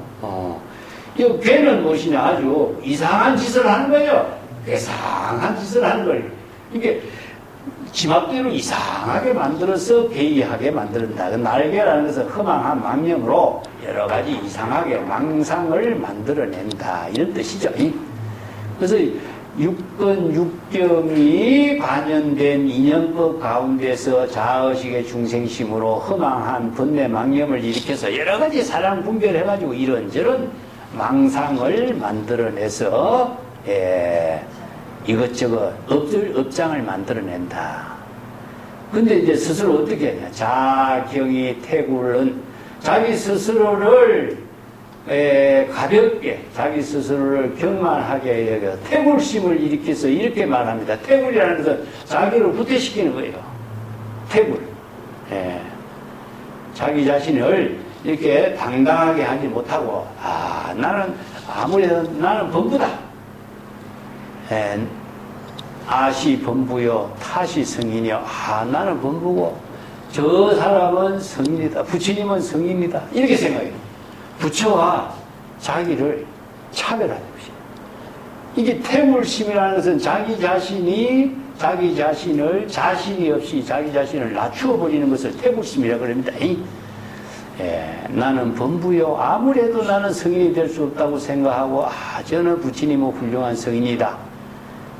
이 괴는 무엇이냐 아주 이상한 짓을 하는 거예요. 이상한 짓을 하는 거예요. 이게 지맘대로 이상하게 만들어서 괴이하게 만든다. 그 날개라는 것은 허망한 망념으로 여러 가지 이상하게 망상을 만들어낸다. 이런 뜻이죠. 그래서 육근 육경이 관연된 인연법 가운데서 자의식의 중생심으로 허망한 번뇌 망념을 일으켜서 여러 가지 사랑 분별해가지고 이런저런 망상을 만들어내서 이것저것 업장을 만들어낸다. 근데 이제 스스로 어떻게 하냐. 자경이 태굴은 자기 스스로를 가볍게 자기 스스로를 경만하게 여겨 태굴심을 일으켜서 이렇게 말합니다. 태굴이라는 것은 자기를 후퇴시키는 거예요. 태굴. 자기 자신을 이렇게 당당하게 하지 못하고 나는 아무래도 나는 범부다. 아시 범부요 타시 성인이요. 나는 범부고 저 사람은 성인이다. 부처님은 성인이다. 이렇게 생각해요. 부처와 자기를 차별하는 것이에요. 이게 태물심이라는 것은 자기 자신이 자기 자신을 자신이 없이 자기 자신을 낮추어 버리는 것을 태물심이라고 합니다. 나는 범부요. 아무래도 나는 성인이 될 수 없다고 생각하고 저는 부처님은 훌륭한 성인이다.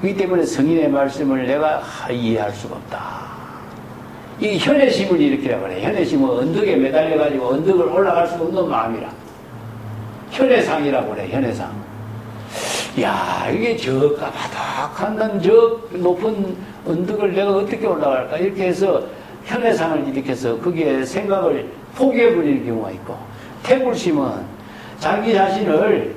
그렇기 때문에 성인의 말씀을 내가 이해할 수가 없다. 이 현애심을 일으키라고 그래. 현애심은 언덕에 매달려가지고 언덕을 올라갈 수 없는 마음이라. 현애상이라고 그래. 현애상. 이게 저 까마득한 저 높은 언덕을 내가 어떻게 올라갈까? 이렇게 해서 현애상을 일으켜서 거기에 생각을 포기해버리는 경우가 있고, 태굴심은 자기 자신을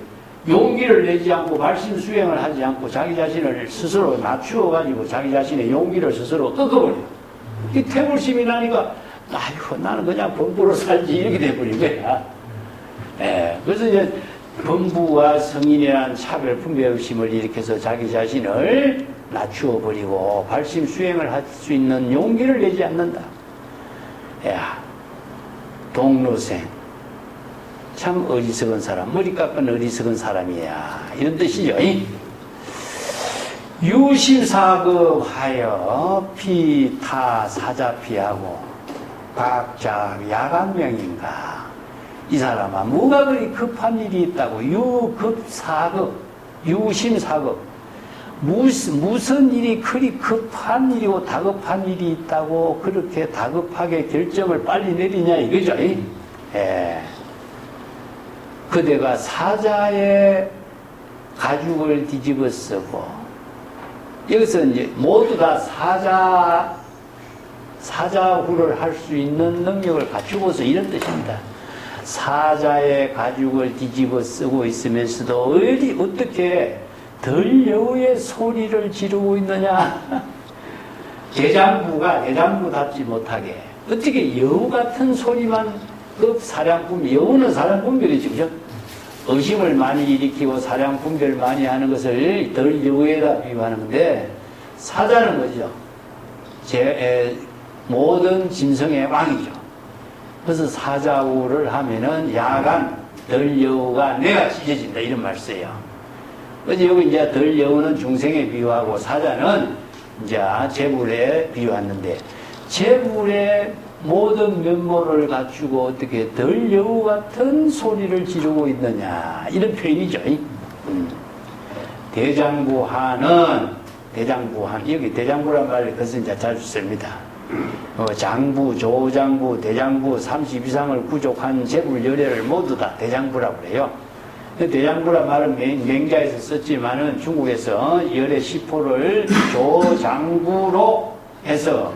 용기를 내지 않고 발심 수행을 하지 않고 자기 자신을 스스로 낮추어가지고 자기 자신의 용기를 스스로 꺾어버려요. 이 태굴심이 나니까 나는 그냥 범부로 살지 이렇게 돼버린 거야. 그래서 이제 범부와 성인이라는 차별 분별심을 일으켜서 자기 자신을 낮추어버리고 발심 수행을 할 수 있는 용기를 내지 않는다. 동로생 참 어리석은 사람, 머리 깎은 어리석은 사람이야. 이런 뜻이죠. 유심사급하여 피타 사자피하고 각자 야간명인가. 이 사람아, 뭐가 그리 급한 일이 있다고? 유급사급, 유심사급. 무슨 일이 그리 급한 일이고 다급한 일이 있다고 그렇게 다급하게 결정을 빨리 내리냐 이거죠. 예. 그대가 사자의 가죽을 뒤집어 쓰고, 여기서 이제 모두 다 사자후를 할 수 있는 능력을 갖추고서 이런 뜻입니다. 사자의 가죽을 뒤집어 쓰고 있으면서도 어떻게 덜여우의 소리를 지르고 있느냐. 대장부가 대장부답지 못하게 어떻게 여우 같은 소리만 사량분, 여우는 사량분별이죠, 그죠? 의심을 많이 일으키고 사량분별 많이 하는 것을 덜여우에다 비유하는 건데, 사자는 뭐죠? 모든 짐승의 왕이죠. 그래서 사자우를 하면은 야간 덜여우가 내가 찢어진다 이런 말 써요. 그래서 여기 이제 덜여우는 중생에 비유하고 사자는 이제 재물에 비유하는데, 재물의 모든 면모를 갖추고 어떻게 덜여우 같은 소리를 지르고 있느냐 이런 표현이죠. 대장부하는 여기 대장부란 말을 그것은 이제 자주 씁니다. 장부, 조장부, 대장부 30 이상을 구족한 재물 열애를 모두 다 대장부라고 그래요. 대장부란 말은 맹자에서 썼지만은 중국에서 열애 10호를 조장부로 해서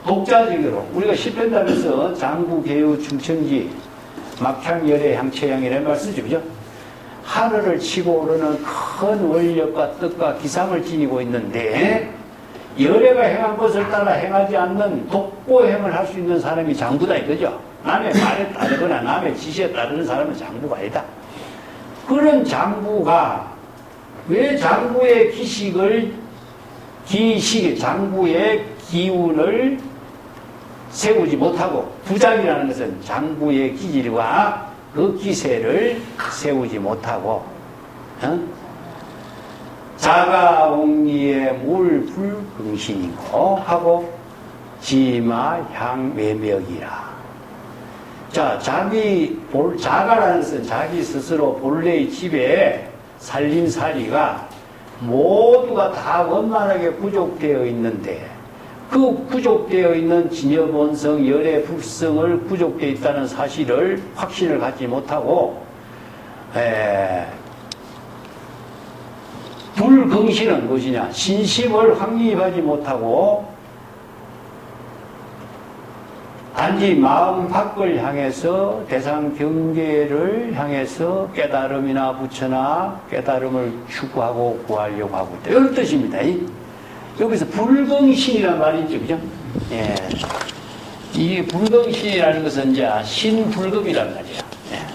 독자적으로 우리가 시편답에서 장부, 개유, 충천지, 막향, 열애, 향채양 이런 말 쓰죠, 그죠? 하늘을 치고 오르는 큰 원력과 뜻과 기상을 지니고 있는데, 열애가 행한 것을 따라 행하지 않는 독보행을 할 수 있는 사람이 장부다 이거죠. 남의 말에 따르거나 남의 지시에 따르는 사람은 장부가 아니다. 그런 장부가 왜 장부의 장부의 기운을 세우지 못하고, 부장이라는 것은 장부의 기질과 그 기세를 세우지 못하고, 자가옹리의 물불긍신이고 하고 지마향외명이라. 자, 자가라는 것은 자기 스스로 본래의 집에 살림살이가 모두가 다 원만하게 구족되어 있는데, 그 구족되어 있는 진여본성, 열애, 불성을 구족되어 있다는 사실을 확신을 갖지 못하고, 불긍신은 무엇이냐? 신심을 확립하지 못하고 단지 마음 밖을 향해서 대상 경계를 향해서 깨달음이나 부처나 깨달음을 추구하고 구하려고 하고 있다. 이런 뜻입니다. 여기서 불긍신이라는 말이 있죠, 그죠? 예. 이 불긍신이라는 것은 이제 신불급이란 말이에요. 예.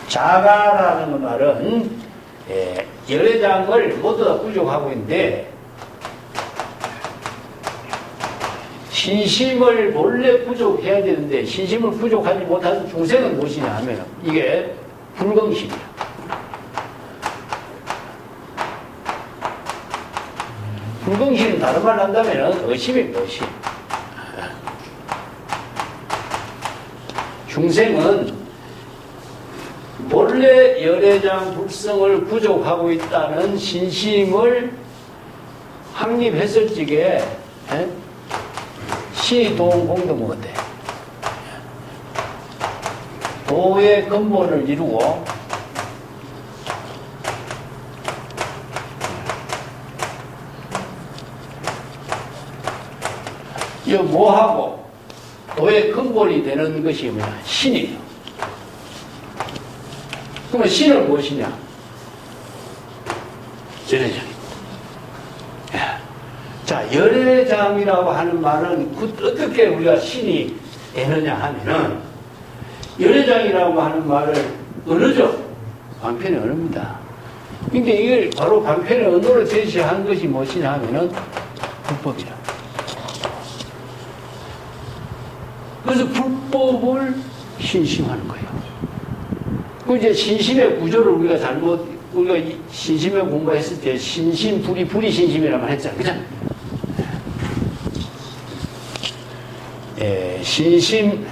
자가라는 말은 열애장을 모두 다 부족하고 있는데, 신심을 본래 부족해야 되는데 신심을 부족하지 못한 중생은 무엇이냐 하면 이게 불긍심이야. 불긍심은 다른 말로 한다면 의심입니다. 의심. 중생은 본래 열애장 불성을 부족하고 있다는 신심을 확립했을 적에 시도공동어대 도의 근본을 이루고 이 뭐하고 도의 근본이 되는 것이 뭐냐? 신이에요. 그러면 신은 무엇이냐? 열애장입니다. 자, 열애장이라고 하는 말은 어떻게 우리가 신이 되느냐 하면은, 열애장이라고 하는 말을 언어죠. 방편의 언어입니다. 근데 이걸 바로 방편의 언어로 제시한 것이 무엇이냐 하면은 불법이라. 그래서 불법을 신심하는 거예요. 그 이제 신심의 구조를 우리가 신심의 공부했을 때 신심, 불이 신심이라고 했잖아요. 그죠? 신심,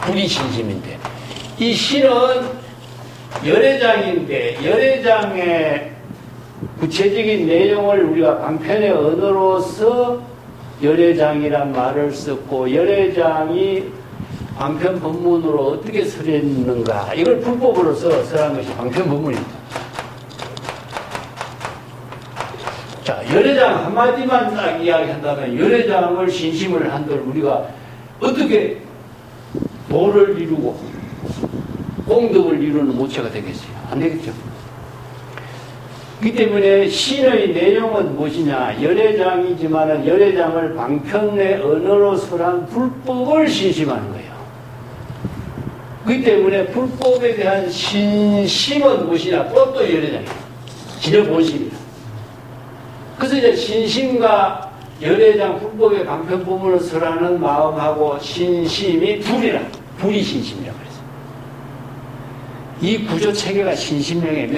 불이 신심인데, 이 신은 열애장인데, 열애장의 구체적인 내용을 우리가 방편의 언어로서 열애장이란 말을 썼고, 열애장이 방편 법문으로 어떻게 설했는가, 이걸 불법으로서 설한 것이 방편 법문입니다. 자, 열애장 한마디만 딱 이야기한다면, 열애장을 신심을 한들 우리가 어떻게 도를 이루고 공덕을 이루는 모체가 되겠어요? 안 되겠죠. 그렇기 때문에 신의 내용은 무엇이냐? 열애장이지만 열애장을 방편의 언어로 설한 불법을 신심하는 거예요. 그렇기 때문에 불법에 대한 신심은 무엇이냐? 그것도 열애장이에요. 진여 본심이에요. 그래서 이제 신심과 열애장 불법의 방편 부분을 설하는 마음하고 신심이 불이 신심이라고 그랬어요. 이 구조 체계가 신심명의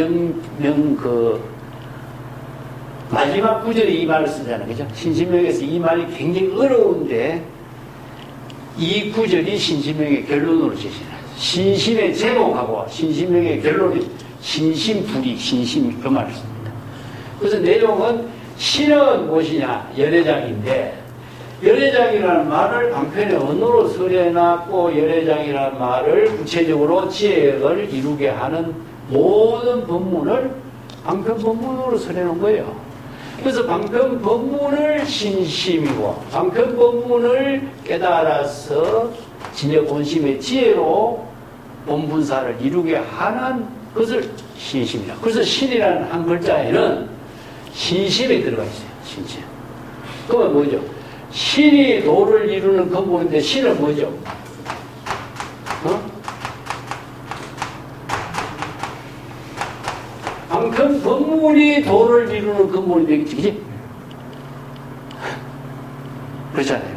마지막 구절에 이 말을 쓰잖아요. 그죠? 신심명에서 이 말이 굉장히 어려운데, 이 구절이 신심명의 결론으로 제시해요. 신심의 제목하고 신심명의 결론이 신심불이, 신심, 그 말을 씁니다. 그래서 내용은 신은 무엇이냐? 열애장인데, 열애장이라는 말을 방편의 언어로 설해놨고, 열애장이라는 말을 구체적으로 지혜를 이루게 하는 모든 법문을 방편 법문으로 설해놓은 거예요. 그래서 방편 법문을 신심이고, 방편 법문을 깨달아서 진여 본심의 지혜로 본분사를 이루게 하는 것을 신심이라. 그래서 신이라는 한 글자에는 신심이 들어가 있어요. 신심. 그건 뭐죠? 신이 도를 이루는 근본인데, 신은 뭐죠? 방편 법문이 도를 이루는 근본이 되겠지, 그지? 그렇잖아요.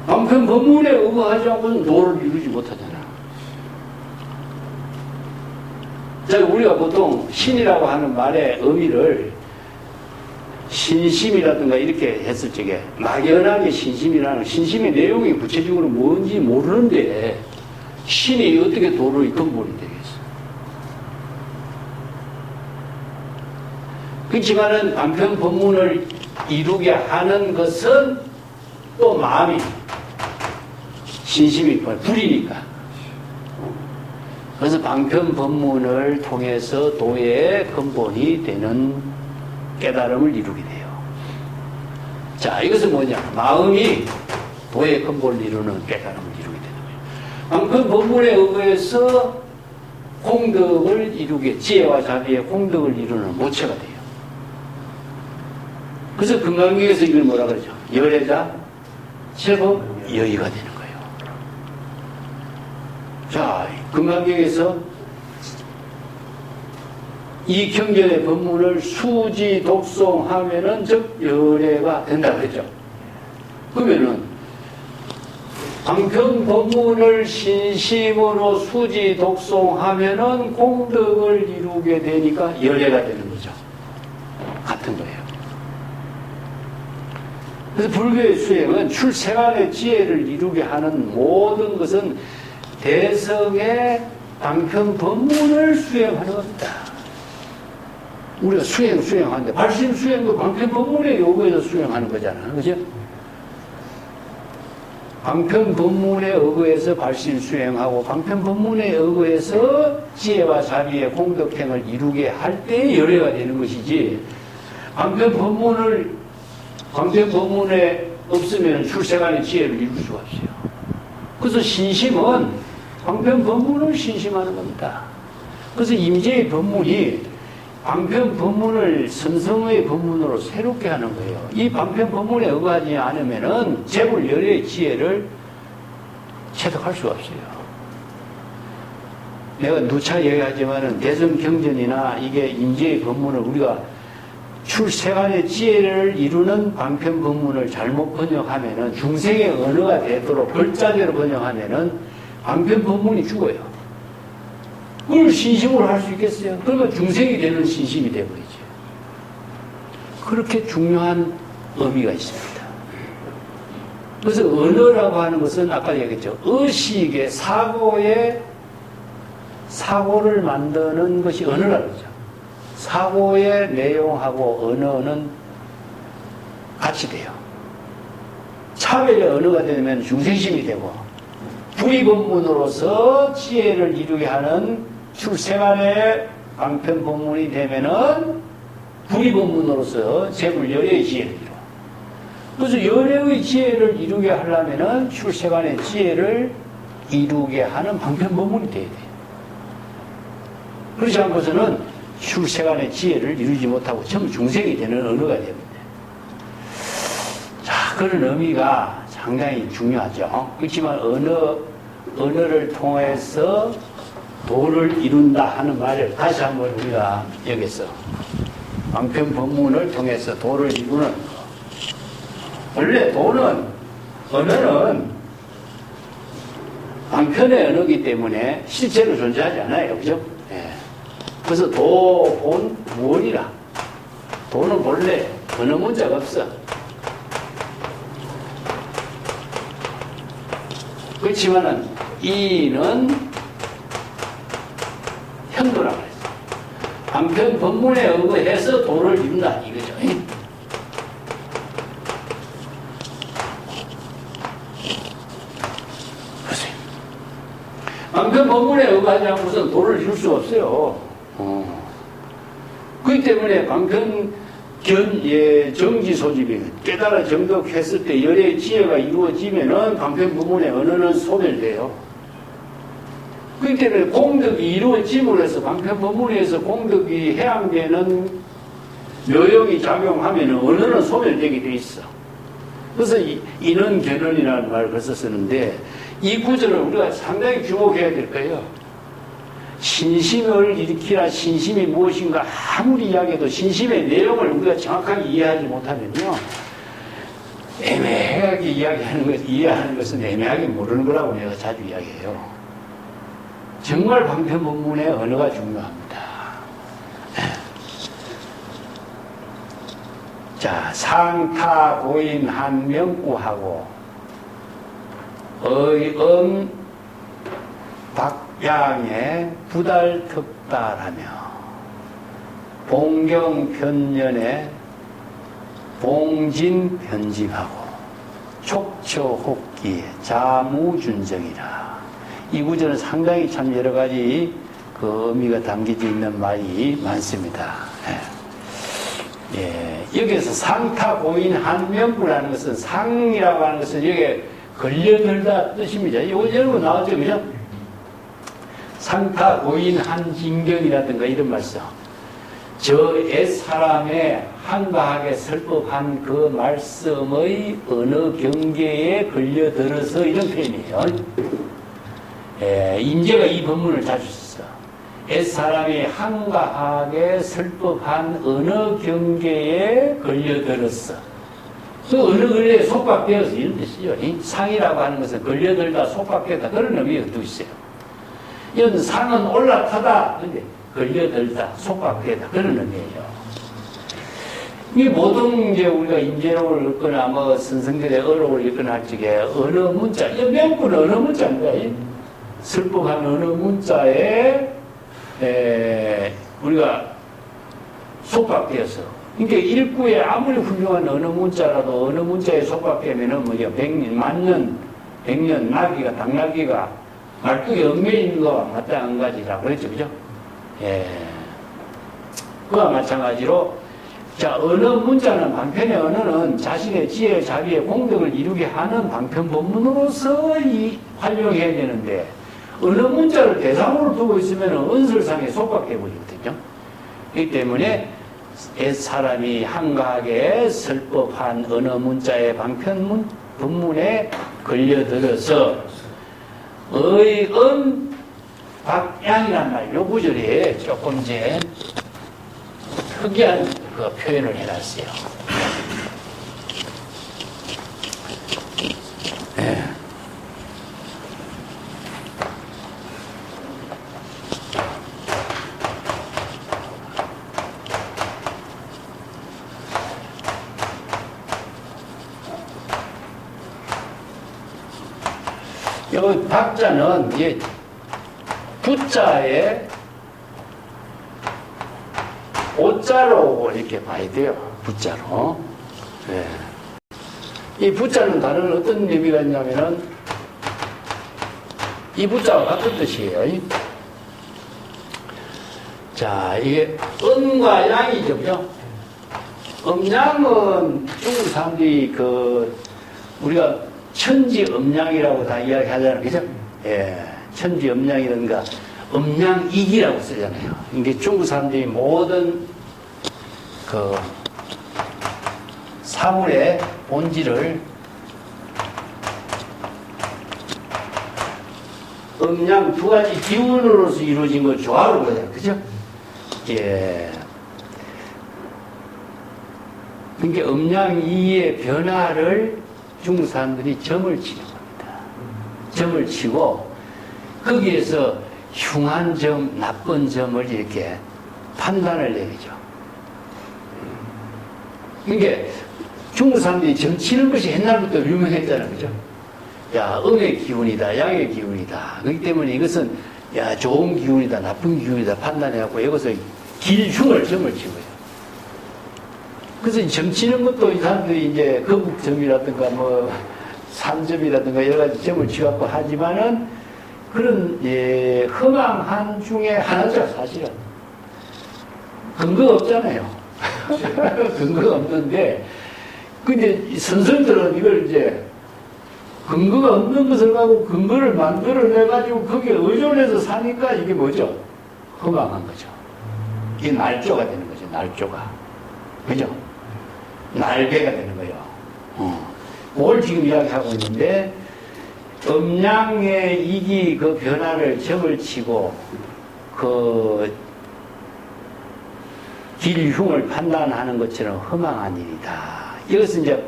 방편 법문에 의거하지 않고는 도를 이루지 못하잖아. 자, 우리가 보통 신이라고 하는 말의 의미를 신심이라든가 이렇게 했을 적에 막연하게 신심의 내용이 구체적으로 뭔지 모르는데 신이 어떻게 도를 근본이 되겠어? 그렇지만은 방편 법문을 이루게 하는 것은 또 마음이 신심이 불이니까. 그래서 방편 법문을 통해서 도의 근본이 되는 깨달음을 이루게 돼요. 자, 이것은 뭐냐? 마음이 도의 근본을 이루는 깨달음을 이루게 되는 거예요. 방편 법문에 의해서 공덕을 이루게, 지혜와 자비의 공덕을 이루는 모체가 돼요. 그래서 금강경에서 이걸 뭐라 그러죠? 열애자 제법 여의가 되는 거예요. 자, 금강경에서 이 경전의 법문을 수지 독송하면은 즉 열애가 된다고 했죠. 그러면은 방편 법문을 신심으로 수지 독송하면은 공덕을 이루게 되니까 열애가 되는 거죠. 같은 거예요. 그래서 불교의 수행은 출생안의 지혜를 이루게 하는 모든 것은 대성의 방편 법문을 수행하는 겁니다. 우리가 수행하는데, 발심 수행도 방편 법문에 요구해서 수행하는 거잖아. 그죠? 방편 법문에 의거해서 발심 수행하고, 방편 법문에 의거해서 지혜와 자비의 공덕행을 이루게 할 때 열애가 되는 것이지, 방편 법문에 없으면 출세간의 지혜를 이룰 수가 없어요. 그래서 신심은 방편 법문을 신심하는 겁니다. 그래서 임재의 법문이 방편 법문을 선성의 법문으로 새롭게 하는 거예요. 이 방편 법문에 의거하지 않으면은 재불 열애의 지혜를 체득할 수가 없어요. 내가 누차 얘기하지만은 대성경전이나 이게 임재의 법문을 우리가 출세간의 지혜를 이루는 방편 법문을 잘못 번역하면은 중생의 언어가 되도록 글자대로 번역하면은 방편 법문이 죽어요. 그걸 신심으로 할 수 있겠어요? 그러면 중생이 되는 신심이 되어버리죠. 그렇게 중요한 의미가 있습니다. 그래서 언어라고 하는 것은 아까 얘기했죠. 의식의 사고를 만드는 것이 언어라고 그러죠. 사고의 내용하고 언어는 같이 돼요. 차별의 언어가 되면 중생심이 되고, 불이법문으로서 지혜를 이루게 하는 출생안의 방편법문이 되면은 불이법문으로서 재불열의 지혜를 이루어. 그래서 열애의 지혜를 이루게 하려면은 출생안의 지혜를 이루게 하는 방편법문이 돼야 돼요. 그렇지 않고서는 출생안의 지혜를 이루지 못하고 전부 중생이 되는 언어가 됩니다. 자, 그런 의미가 상당히 중요하죠. 그렇지만 언어를 통해서 도를 이룬다 하는 말을 다시 한번 우리가 여기서 방편법문을 통해서 도를 이루는 거. 원래 언어는 방편의 언어이기 때문에 실제로 존재하지 않아요. 그죠? 예. 그래서 본, 무언이라. 도는 본래 언어 문자가 없어. 그렇지만은 이는 현도라고 했어요. 방편 법문에 의거해서 도를 이룬다 이거죠. 보세요. 방편 법문에 의거하지 않고서 도를 이룰 수가 없어요. 그렇기 때문에 방편 정지 소집이 깨달아 정독했을 때 열의 지혜가 이루어지면은 방편 부문의 언어는 소멸돼요. 그렇기 때문에 공덕이 이루어짐으로 해서 방편 부문에서 공덕이 해양되는 묘용이 작용하면은 언어는 소멸되게 돼 있어. 그래서 인언 견언이라는 말을 벌써 쓰는데 이 구절을 우리가 상당히 주목해야 될 거예요. 신심을 일으키라 신심이 무엇인가 아무리 이야기해도 신심의 내용을 우리가 정확하게 이해하지 못하면요. 애매하게 이해하는 것은 애매하게 모르는 거라고 내가 자주 이야기해요. 정말 방편법문의 언어가 중요합니다. 자, 상타 고인 한 명구하고 의음 박양의 부달특달하며 봉경편년에 봉진편집하고 촉처혹기에 자무준정이라. 이 구절은 상당히 참 여러 가지 그 의미가 담겨져 있는 말이 많습니다. 예, 여기에서 상타고인 한명구라는 것은 상이라고 하는 것은 여기에 걸려들다 뜻입니다. 이거 여러분 나왔죠, 그죠? 상타 고인 한진경이라든가 이런 말씀. 저 옛사람의 한가하게 설법한 그 말씀의 어느 경계에 걸려들어서 이런 표현이에요. 예, 임재가 이 법문을 자주 썼어. 옛사람이 한가하게 설법한 어느 경계에 걸려들었어. 그 어느 근래에 속박되어서 이런 뜻이죠. 상이라고 하는 것은 걸려들다, 속박되다 그런 의미가 또 있어요. 이건 상은 올라타다, 근데 걸려들다, 속박되다 그런 의미예요. 이 모든 이제 우리가 임재록을 읽거나 뭐 선생들의 어록을 읽거나 할 적에 어느 문자, 이 명구는 어느 문자인가? 설법한 어느 문자에 우리가 속박되어서. 그러니까 일구에 아무리 훌륭한 어느 문자라도 어느 문자에 속박되면은 뭐죠? 만년, 백년, 나귀가, 당나귀가 말뚝에 얽매여 있는 거와 마찬가지라고 그랬죠. 그죠? 예. 그와 마찬가지로, 자, 언어 문자는, 방편의 언어는 자신의 지혜, 자기의 공덕을 이루게 하는 방편 법문으로서 활용해야 되는데, 언어 문자를 대상으로 두고 있으면 언설상에 속박해 버리거든요. 그렇기 때문에, 옛사람이 한가하게 설법한 언어 문자의 방편 법문에 걸려들어서, 박양이란 말, 요 구절에 조금 이제 특이한 그 표현을 해놨어요. 네. 요 박자는 이게 부자에 오자로 이렇게 봐야 돼요. 부자로. 네. 이 부자는 다른 어떤 의미가 있냐면은 이 부자와 같은 뜻이에요. 자, 이게 음과 양이죠, 그죠? 음양은 중국 사람들이 우리가 천지음양이라고 다 이야기하잖아요, 그죠? 예, 천지음양이든가 음양이기라고 쓰잖아요. 이게 중국 사람들이 모든 사물의 본질을 음양 두 가지 기운으로서 이루어진 걸 조화로 보잖아요, 그죠? 예. 그러니까 음양이의 변화를 중국 사람들이 점을 치는 겁니다. 점을 치고 거기에서 흉한 점, 나쁜 점을 이렇게 판단을 내리죠. 그러니까 중국 사람들이 점 치는 것이 옛날부터 유명했잖아요, 그죠? 야, 음의 기운이다, 양의 기운이다. 그렇기 때문에 이것은 야, 좋은 기운이다, 나쁜 기운이다 판단해갖고 여기서 길흉을 점을 치고요. 그래서 점 치는 것도 이 사람들이 이제 거북점이라든가 뭐 삼점이라든가 여러 가지 점을 치갖고 하지만은 그런 허망한 중에 하나죠, 사실은. 근거가 없잖아요. 근거가 없는데, 근데 선생들은 이걸 이제 근거가 없는 것을 가지고 근거를 만들어내가지고 거기에 의존해서 사니까 이게 뭐죠? 허망한 거죠. 이게 날조가 되는 거죠, 날조가. 그죠? 날개가 되는 거예요. 그걸 지금 이야기하고 있는데, 음양의 이기 그 변화를 점을 치고, 길흉을 판단하는 것처럼 허망한 일이다. 이것은 이제,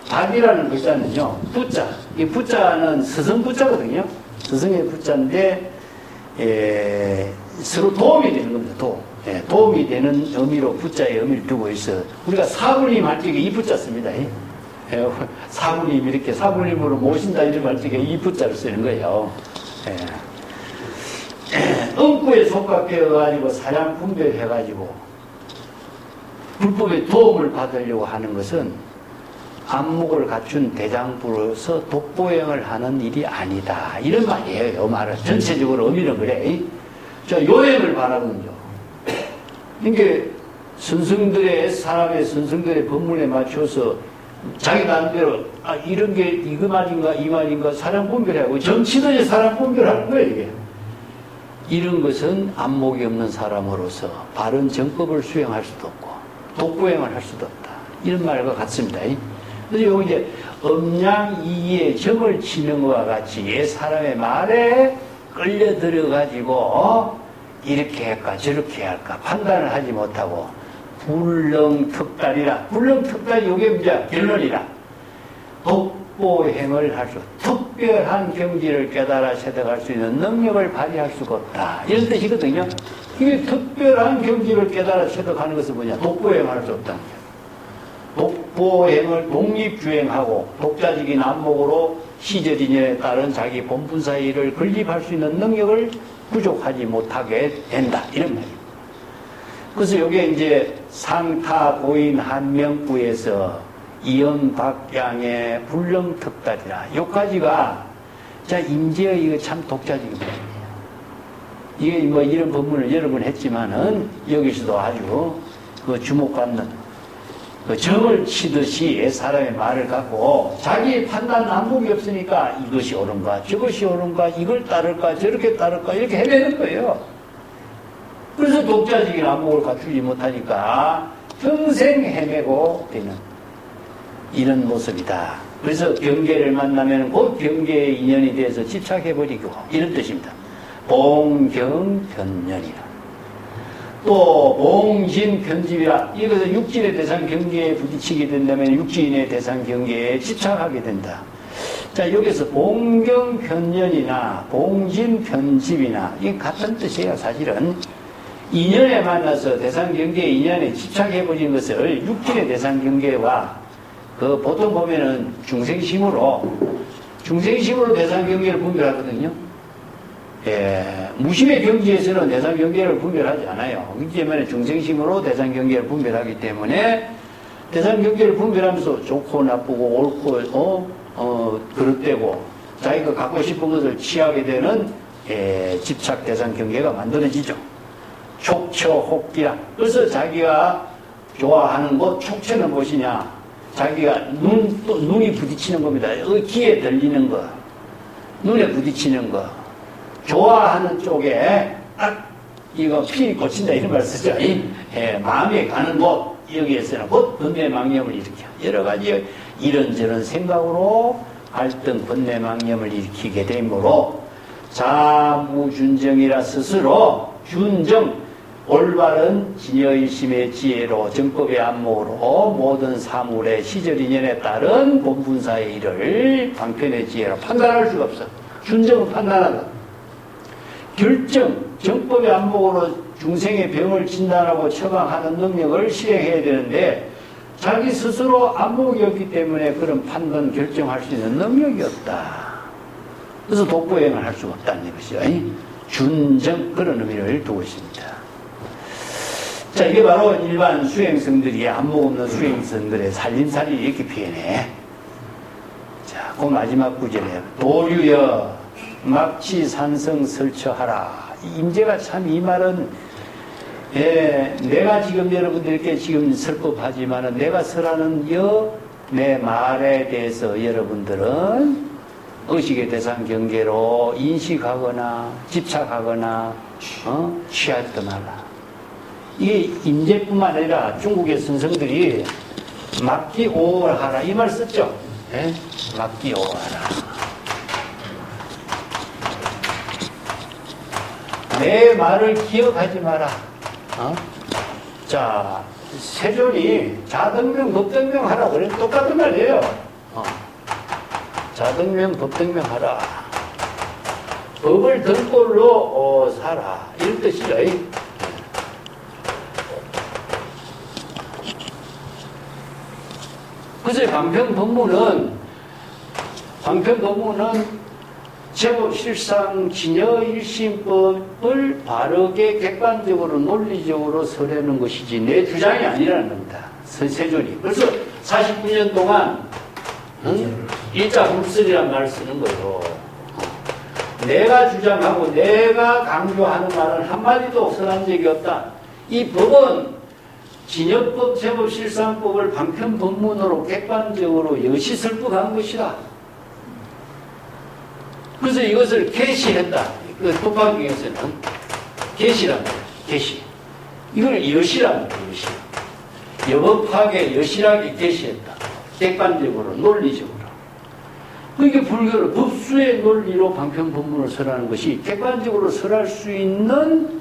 박이라는 글자는요, 부자. 이 부자는 스승부자거든요. 스승의 부자인데, 서로 도움이 되는 겁니다, 도움. 예, 도움이 되는 의미로 부자의 의미를 두고 있어요. 우리가 사부님 할 적에 이 부자 씁니다. 사부님 이렇게 사부님으로 모신다 이런 할 적에 이 부자를 쓰는 거예요. 음구에 속박해가지고 사량 분별해가지고 불법의 도움을 받으려고 하는 것은 안목을 갖춘 대장부로서 독보행을 하는 일이 아니다. 이런 말이에요. 이 말은 전체적으로 의미는 그래. 자, 요행을 바라군요. 그러니까 사람의 선생들의 법문에 맞춰서 자기 나름대로 이런 게 이거 말인가 이 말인가 사람 분별하고 정치도 사람 분별하는 거예요, 이게. 이런 것은 안목이 없는 사람으로서 바른 정법을 수행할 수도 없고 독보행을 할 수도 없다. 이런 말과 같습니다. 그래서 여기 이제 음양이의 점을 치는 것과 같이 옛 사람의 말에 끌려들어가지고 이렇게 할까 저렇게 할까 판단을 하지 못하고 불렁특달이라. 불렁특달이 이게 이제 결론이라. 독보행을 할 수, 특별한 경지를 깨달아 체득할 수 있는 능력을 발휘할 수가 없다. 이런 뜻이거든요. 이게 특별한 경지를 깨달아 체득하는 것은 뭐냐? 독보행할 수 없다는 거예요. 독보행을 독립주행하고 독자적인 안목으로 시절인연에 따른 자기 본분사의를 건립할 수 있는 능력을 부족하지 못하게 된다. 이런 말입니다. 그래서 이게 이제 상타 고인 한명구에서 이연박양의 불렁특달이라. 요까지가 자, 임재의 이거 참 독자적인 부분이에요. 이게 뭐 이런 법문을 여러 번 했지만은 여기서도 아주 그 주목받는 그 점을 치듯이 사람의 말을 갖고 자기 판단 안목이 없으니까 이것이 옳은가 저것이 옳은가 이걸 따를까 저렇게 따를까 이렇게 헤매는 거예요. 그래서 독자적인 안목을 갖추지 못하니까 평생 헤매고 되는 이런 모습이다. 그래서 경계를 만나면 곧 경계의 인연이 돼서 집착해버리고 이런 뜻입니다. 봉경변연이라. 또 봉진편집이라. 이것은 육진의 대상 경계에 부딪히게 된다면 육진의 대상 경계에 집착하게 된다. 자, 여기서 봉경편연이나 봉진편집이나 이게 같은 뜻이에요. 사실은 인연에 만나서 대상 경계의 인연에 집착해버린 것을 육진의 대상 경계와 그 보통 보면은 중생심으로 중생심으로 대상 경계를 분별하거든요. 예, 무심의 경지에서는 대상 경계를 분별하지 않아요. 그렇기 때문에 중생심으로 대상 경계를 분별하기 때문에 대상 경계를 분별하면서 좋고 나쁘고 옳고 그릇되고 자기가 갖고 싶은 것을 취하게 되는 집착 대상 경계가 만들어지죠. 촉처 혹기라. 그래서 자기가 좋아하는 것, 촉처는 무엇이냐? 자기가 눈이 부딪히는 겁니다. 귀에 들리는 거, 눈에 부딪히는 거, 좋아하는 쪽에 딱 이거 피 고친다 이런 말 쓰죠. 마음에 가는 곳, 여기에서는 곧 번뇌망념을 일으켜. 여러 가지 이런저런 생각으로 갈등, 번뇌망념을 일으키게 되므로 자무준정이라 스스로 준정, 올바른 진여일심의 지혜로 정법의 안목으로 모든 사물의 시절인연에 따른 본분사의 일을 방편의 지혜로 판단할 수가 없어. 준정은 판단한다. 결정, 정법의 안목으로 중생의 병을 진단하고 처방하는 능력을 실행해야 되는데 자기 스스로 안목이 없기 때문에 그런 판단, 결정할 수 있는 능력이 없다. 그래서 독보행을 할 수가 없다는 것이죠. 준정, 그런 의미를 두고 있습니다. 자, 이게 바로 일반 수행성들이, 안목 없는 수행성들의 살림살이 이렇게 표현해. 자, 그 마지막 구절에 도류여 막치 산성 설처하라. 임재가 참 이 말은 내가 지금 여러분들께 지금 설법하지만은 내가 설하는 내 말에 대해서 여러분들은 의식의 대상 경계로 인식하거나 집착하거나 취하지도 말라. 이게 임재뿐만 아니라 중국의 선성들이 막기오하라 이 말 썼죠. 네? 막기오하라. 내 말을 기억하지 마라. 자, 세존이 자등명, 법등명 하라 그래. 똑같은 말이에요. 자등명, 법등명 하라. 법을 등골로 살아. 이런 뜻이죠. 그래서 방편법문은 제법 실상 진여 일심법을 바르게 객관적으로 논리적으로 설하는 것이지 내 주장이 아니라는 겁니다. 세존이. 그래서 49년 동안 일자 불설이라는 말을 쓰는 거예요. 내가 주장하고 내가 강조하는 말은 한마디도 설한 적이 없다. 이 법은 진여법, 제법, 실상법을 방편법문으로 객관적으로 여시 설법한 것이다. 그래서 이것을 계시했다. 그 법화경에서는 계시란 말이에요. 계시. 이걸 여시란 말이에요. 여시. 여법하게 여실하게 계시했다. 객관적으로, 논리적으로. 그게 불교로 법수의 논리로 방편법문을 설하는 것이 객관적으로 설할 수 있는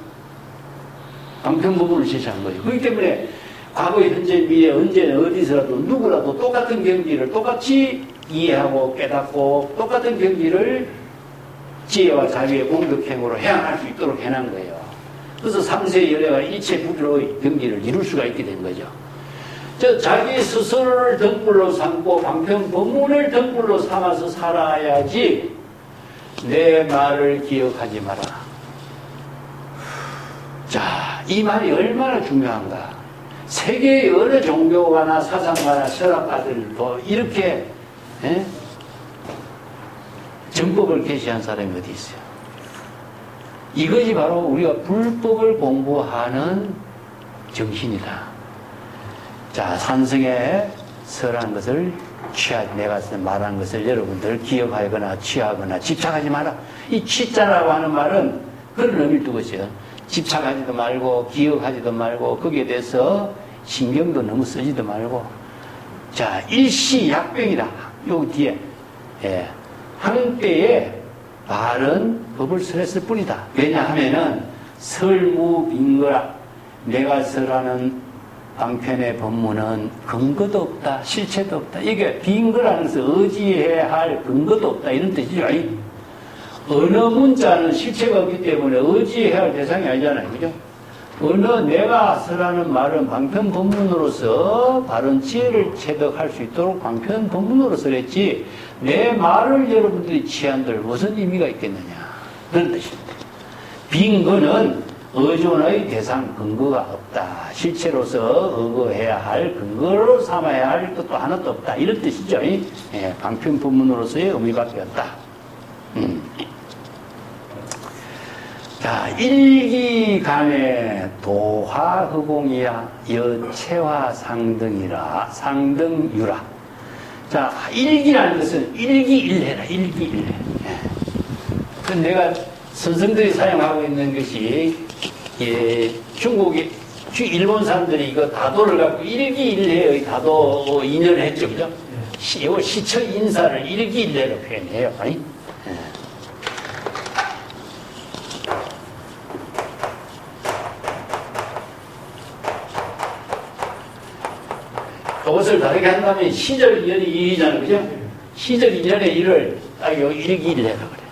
방편법문을 제시한 거예요. 그렇기 때문에 과거, 현재, 미래, 언제나 어디서라도 누구라도 똑같은 경지를 똑같이 이해하고 깨닫고 똑같은 경지를 지혜와 자비의 공덕행으로 해양할 수 있도록 해놓은 거예요. 그래서 삼세 열애가 일체 불교의 경지를 이룰 수가 있게 된 거죠. 자기 스스로를 등불로 삼고 방편법문을 등불로 삼아서 살아야지 내 말을 기억하지 마라. 자, 이 말이 얼마나 중요한가. 세계의 어느 종교가나 사상가나 철학가들도 이렇게 정법을 계시한 사람이 어디 있어요? 이것이 바로 우리가 불법을 공부하는 정신이다. 자, 산성에 설한 것을 내가 말한 것을 여러분들 기억하거나 취하거나 집착하지 마라. 이 취자라고 하는 말은 그런 의미를 두고 있어요. 집착하지도 말고 기억하지도 말고 거기에 대해서 신경도 너무 쓰지도 말고. 자, 일시약병이다. 여기 뒤에 한때에 바른 법을 설했을 뿐이다. 왜냐하면은 설무빙거라. 내가 설하는 방편의 법문은 근거도 없다. 실체도 없다. 이게 빙거라는 것은 의지해야 할 근거도 없다. 이런 뜻이죠. 어느 문자는 실체가 없기 때문에 의지해야 할 대상이 아니잖아요. 그죠? 어느 내가 서라는 말은 방편 법문으로서 바른 지혜를 체득할 수 있도록 방편 법문으로 서랬지 내 말을 여러분들이 취한들 무슨 의미가 있겠느냐 그런 뜻입니다. 빈거는 의존의 대상 근거가 없다. 실체로서 의거해야 할 근거로 삼아야 할 것도 하나도 없다. 이런 뜻이죠. 예, 방편 법문으로서의 의미밖에 없다. 자, 일기간에 도화허공이야 여체화 상등이라 상등유라. 자, 일기라는 것은 일기일해라. 일기일해. 예. 내가 선생들이 사용하고 있는 것이 예, 중국이 일본 사람들이 이거 다도를 갖고 일기일해의 다도 인연을 했죠, 그죠? 이거 시처 인사를 일기일해로 표현해요. 아니? 그것을 다르게 한다면 시절 인연이 일이잖아요, 그죠? 시절 인연의 일을 딱 일기일해로 그래.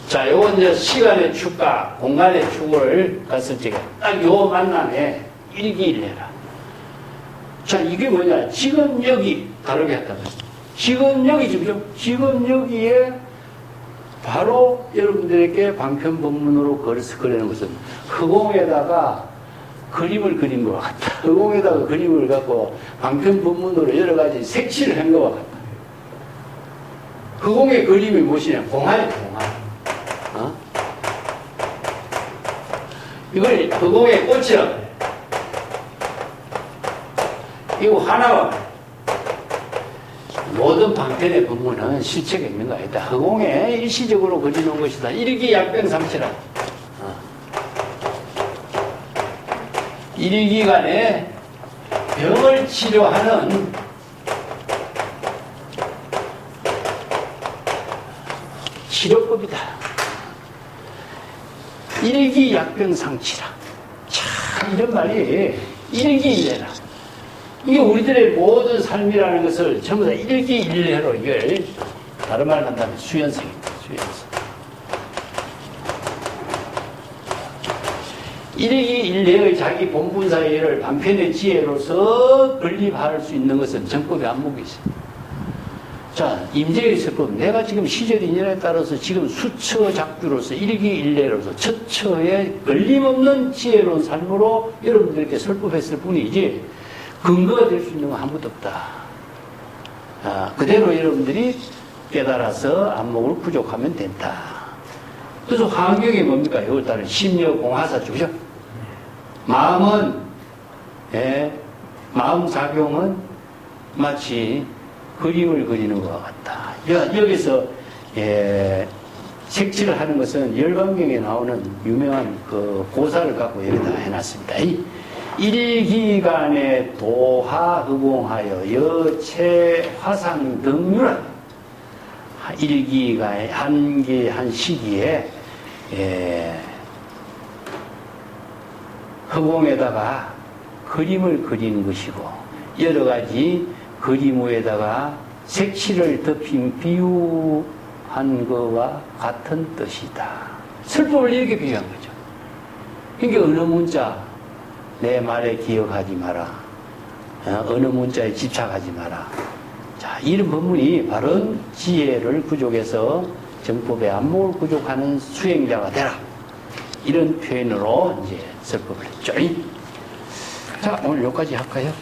자, 요건 이제 시간의 축과 공간의 축을 갔을 적에 딱 요 만남에 일기일해라. 자, 이게 뭐냐? 지금 여기 다르게 했다면 지금 여기죠, 그죠? 지금 여기에 바로 여러분들에게 방편 법문으로 그리는 것은 허공에다가 그림을 그린 것과 같다. 허공에다가 그림을 갖고 방편 법문으로 여러 가지 색칠을 한 것과 같다. 허공의 그림이 무엇이냐? 공화예요, 공화. 이걸 허공에 꽂히라고 그래. 이거 하나가 모든 방편의 법문은 실체가 있는 거 아니다. 허공에 일시적으로 그려놓은 것이다. 일기약병삼치라. 일기간에 병을 치료하는 치료법이다. 일기약병상치라. 참, 이런 말이 일기일해라. 이게 우리들의 모든 삶이라는 것을 전부 다 일기일해로 이걸 다른 말로 한다면 수연성입니다. 수연성. 일기일해의 자기 본분사의 일을 방편의 지혜로서 건립할 수 있는 것은 정법의 안목이 있습니다. 자, 임재의 설법. 내가 지금 시절 인연에 따라서 지금 수처 작주로서 일기일례로서 처처에 걸림없는 지혜로운 삶으로 여러분들께 설법했을 뿐이지 근거가 될 수 있는 건 아무것도 없다. 아, 그대로 여러분들이 깨달아서 안목을 부족하면 된다. 그래서 환경이 뭡니까? 이걸 따른 심려공하사죠. 그죠? 마음은, 예, 마음 작용은 마치 그림을 그리는 것과 같다. 여기서 예, 색칠을 하는 것은 열반경에 나오는 유명한 그 고사를 갖고 여기다 해놨습니다. 일기간에 도하허공하여 여체 화상 등유라. 일기간에 한 시기에 예, 허공에다가 그림을 그리는 것이고 여러 가지 그림 위에다가 색칠을 덮인 비유한 것과 같은 뜻이다. 설법을 이렇게 비유한 거죠. 그러니까 어느 문자 내 말에 기억하지 마라. 어느 문자에 집착하지 마라. 자, 이런 법문이 바른 지혜를 부족해서 정법의 안목을 부족하는 수행자가 되라. 이런 표현으로 이제 설법을 했죠. 자, 오늘 여기까지 할까요?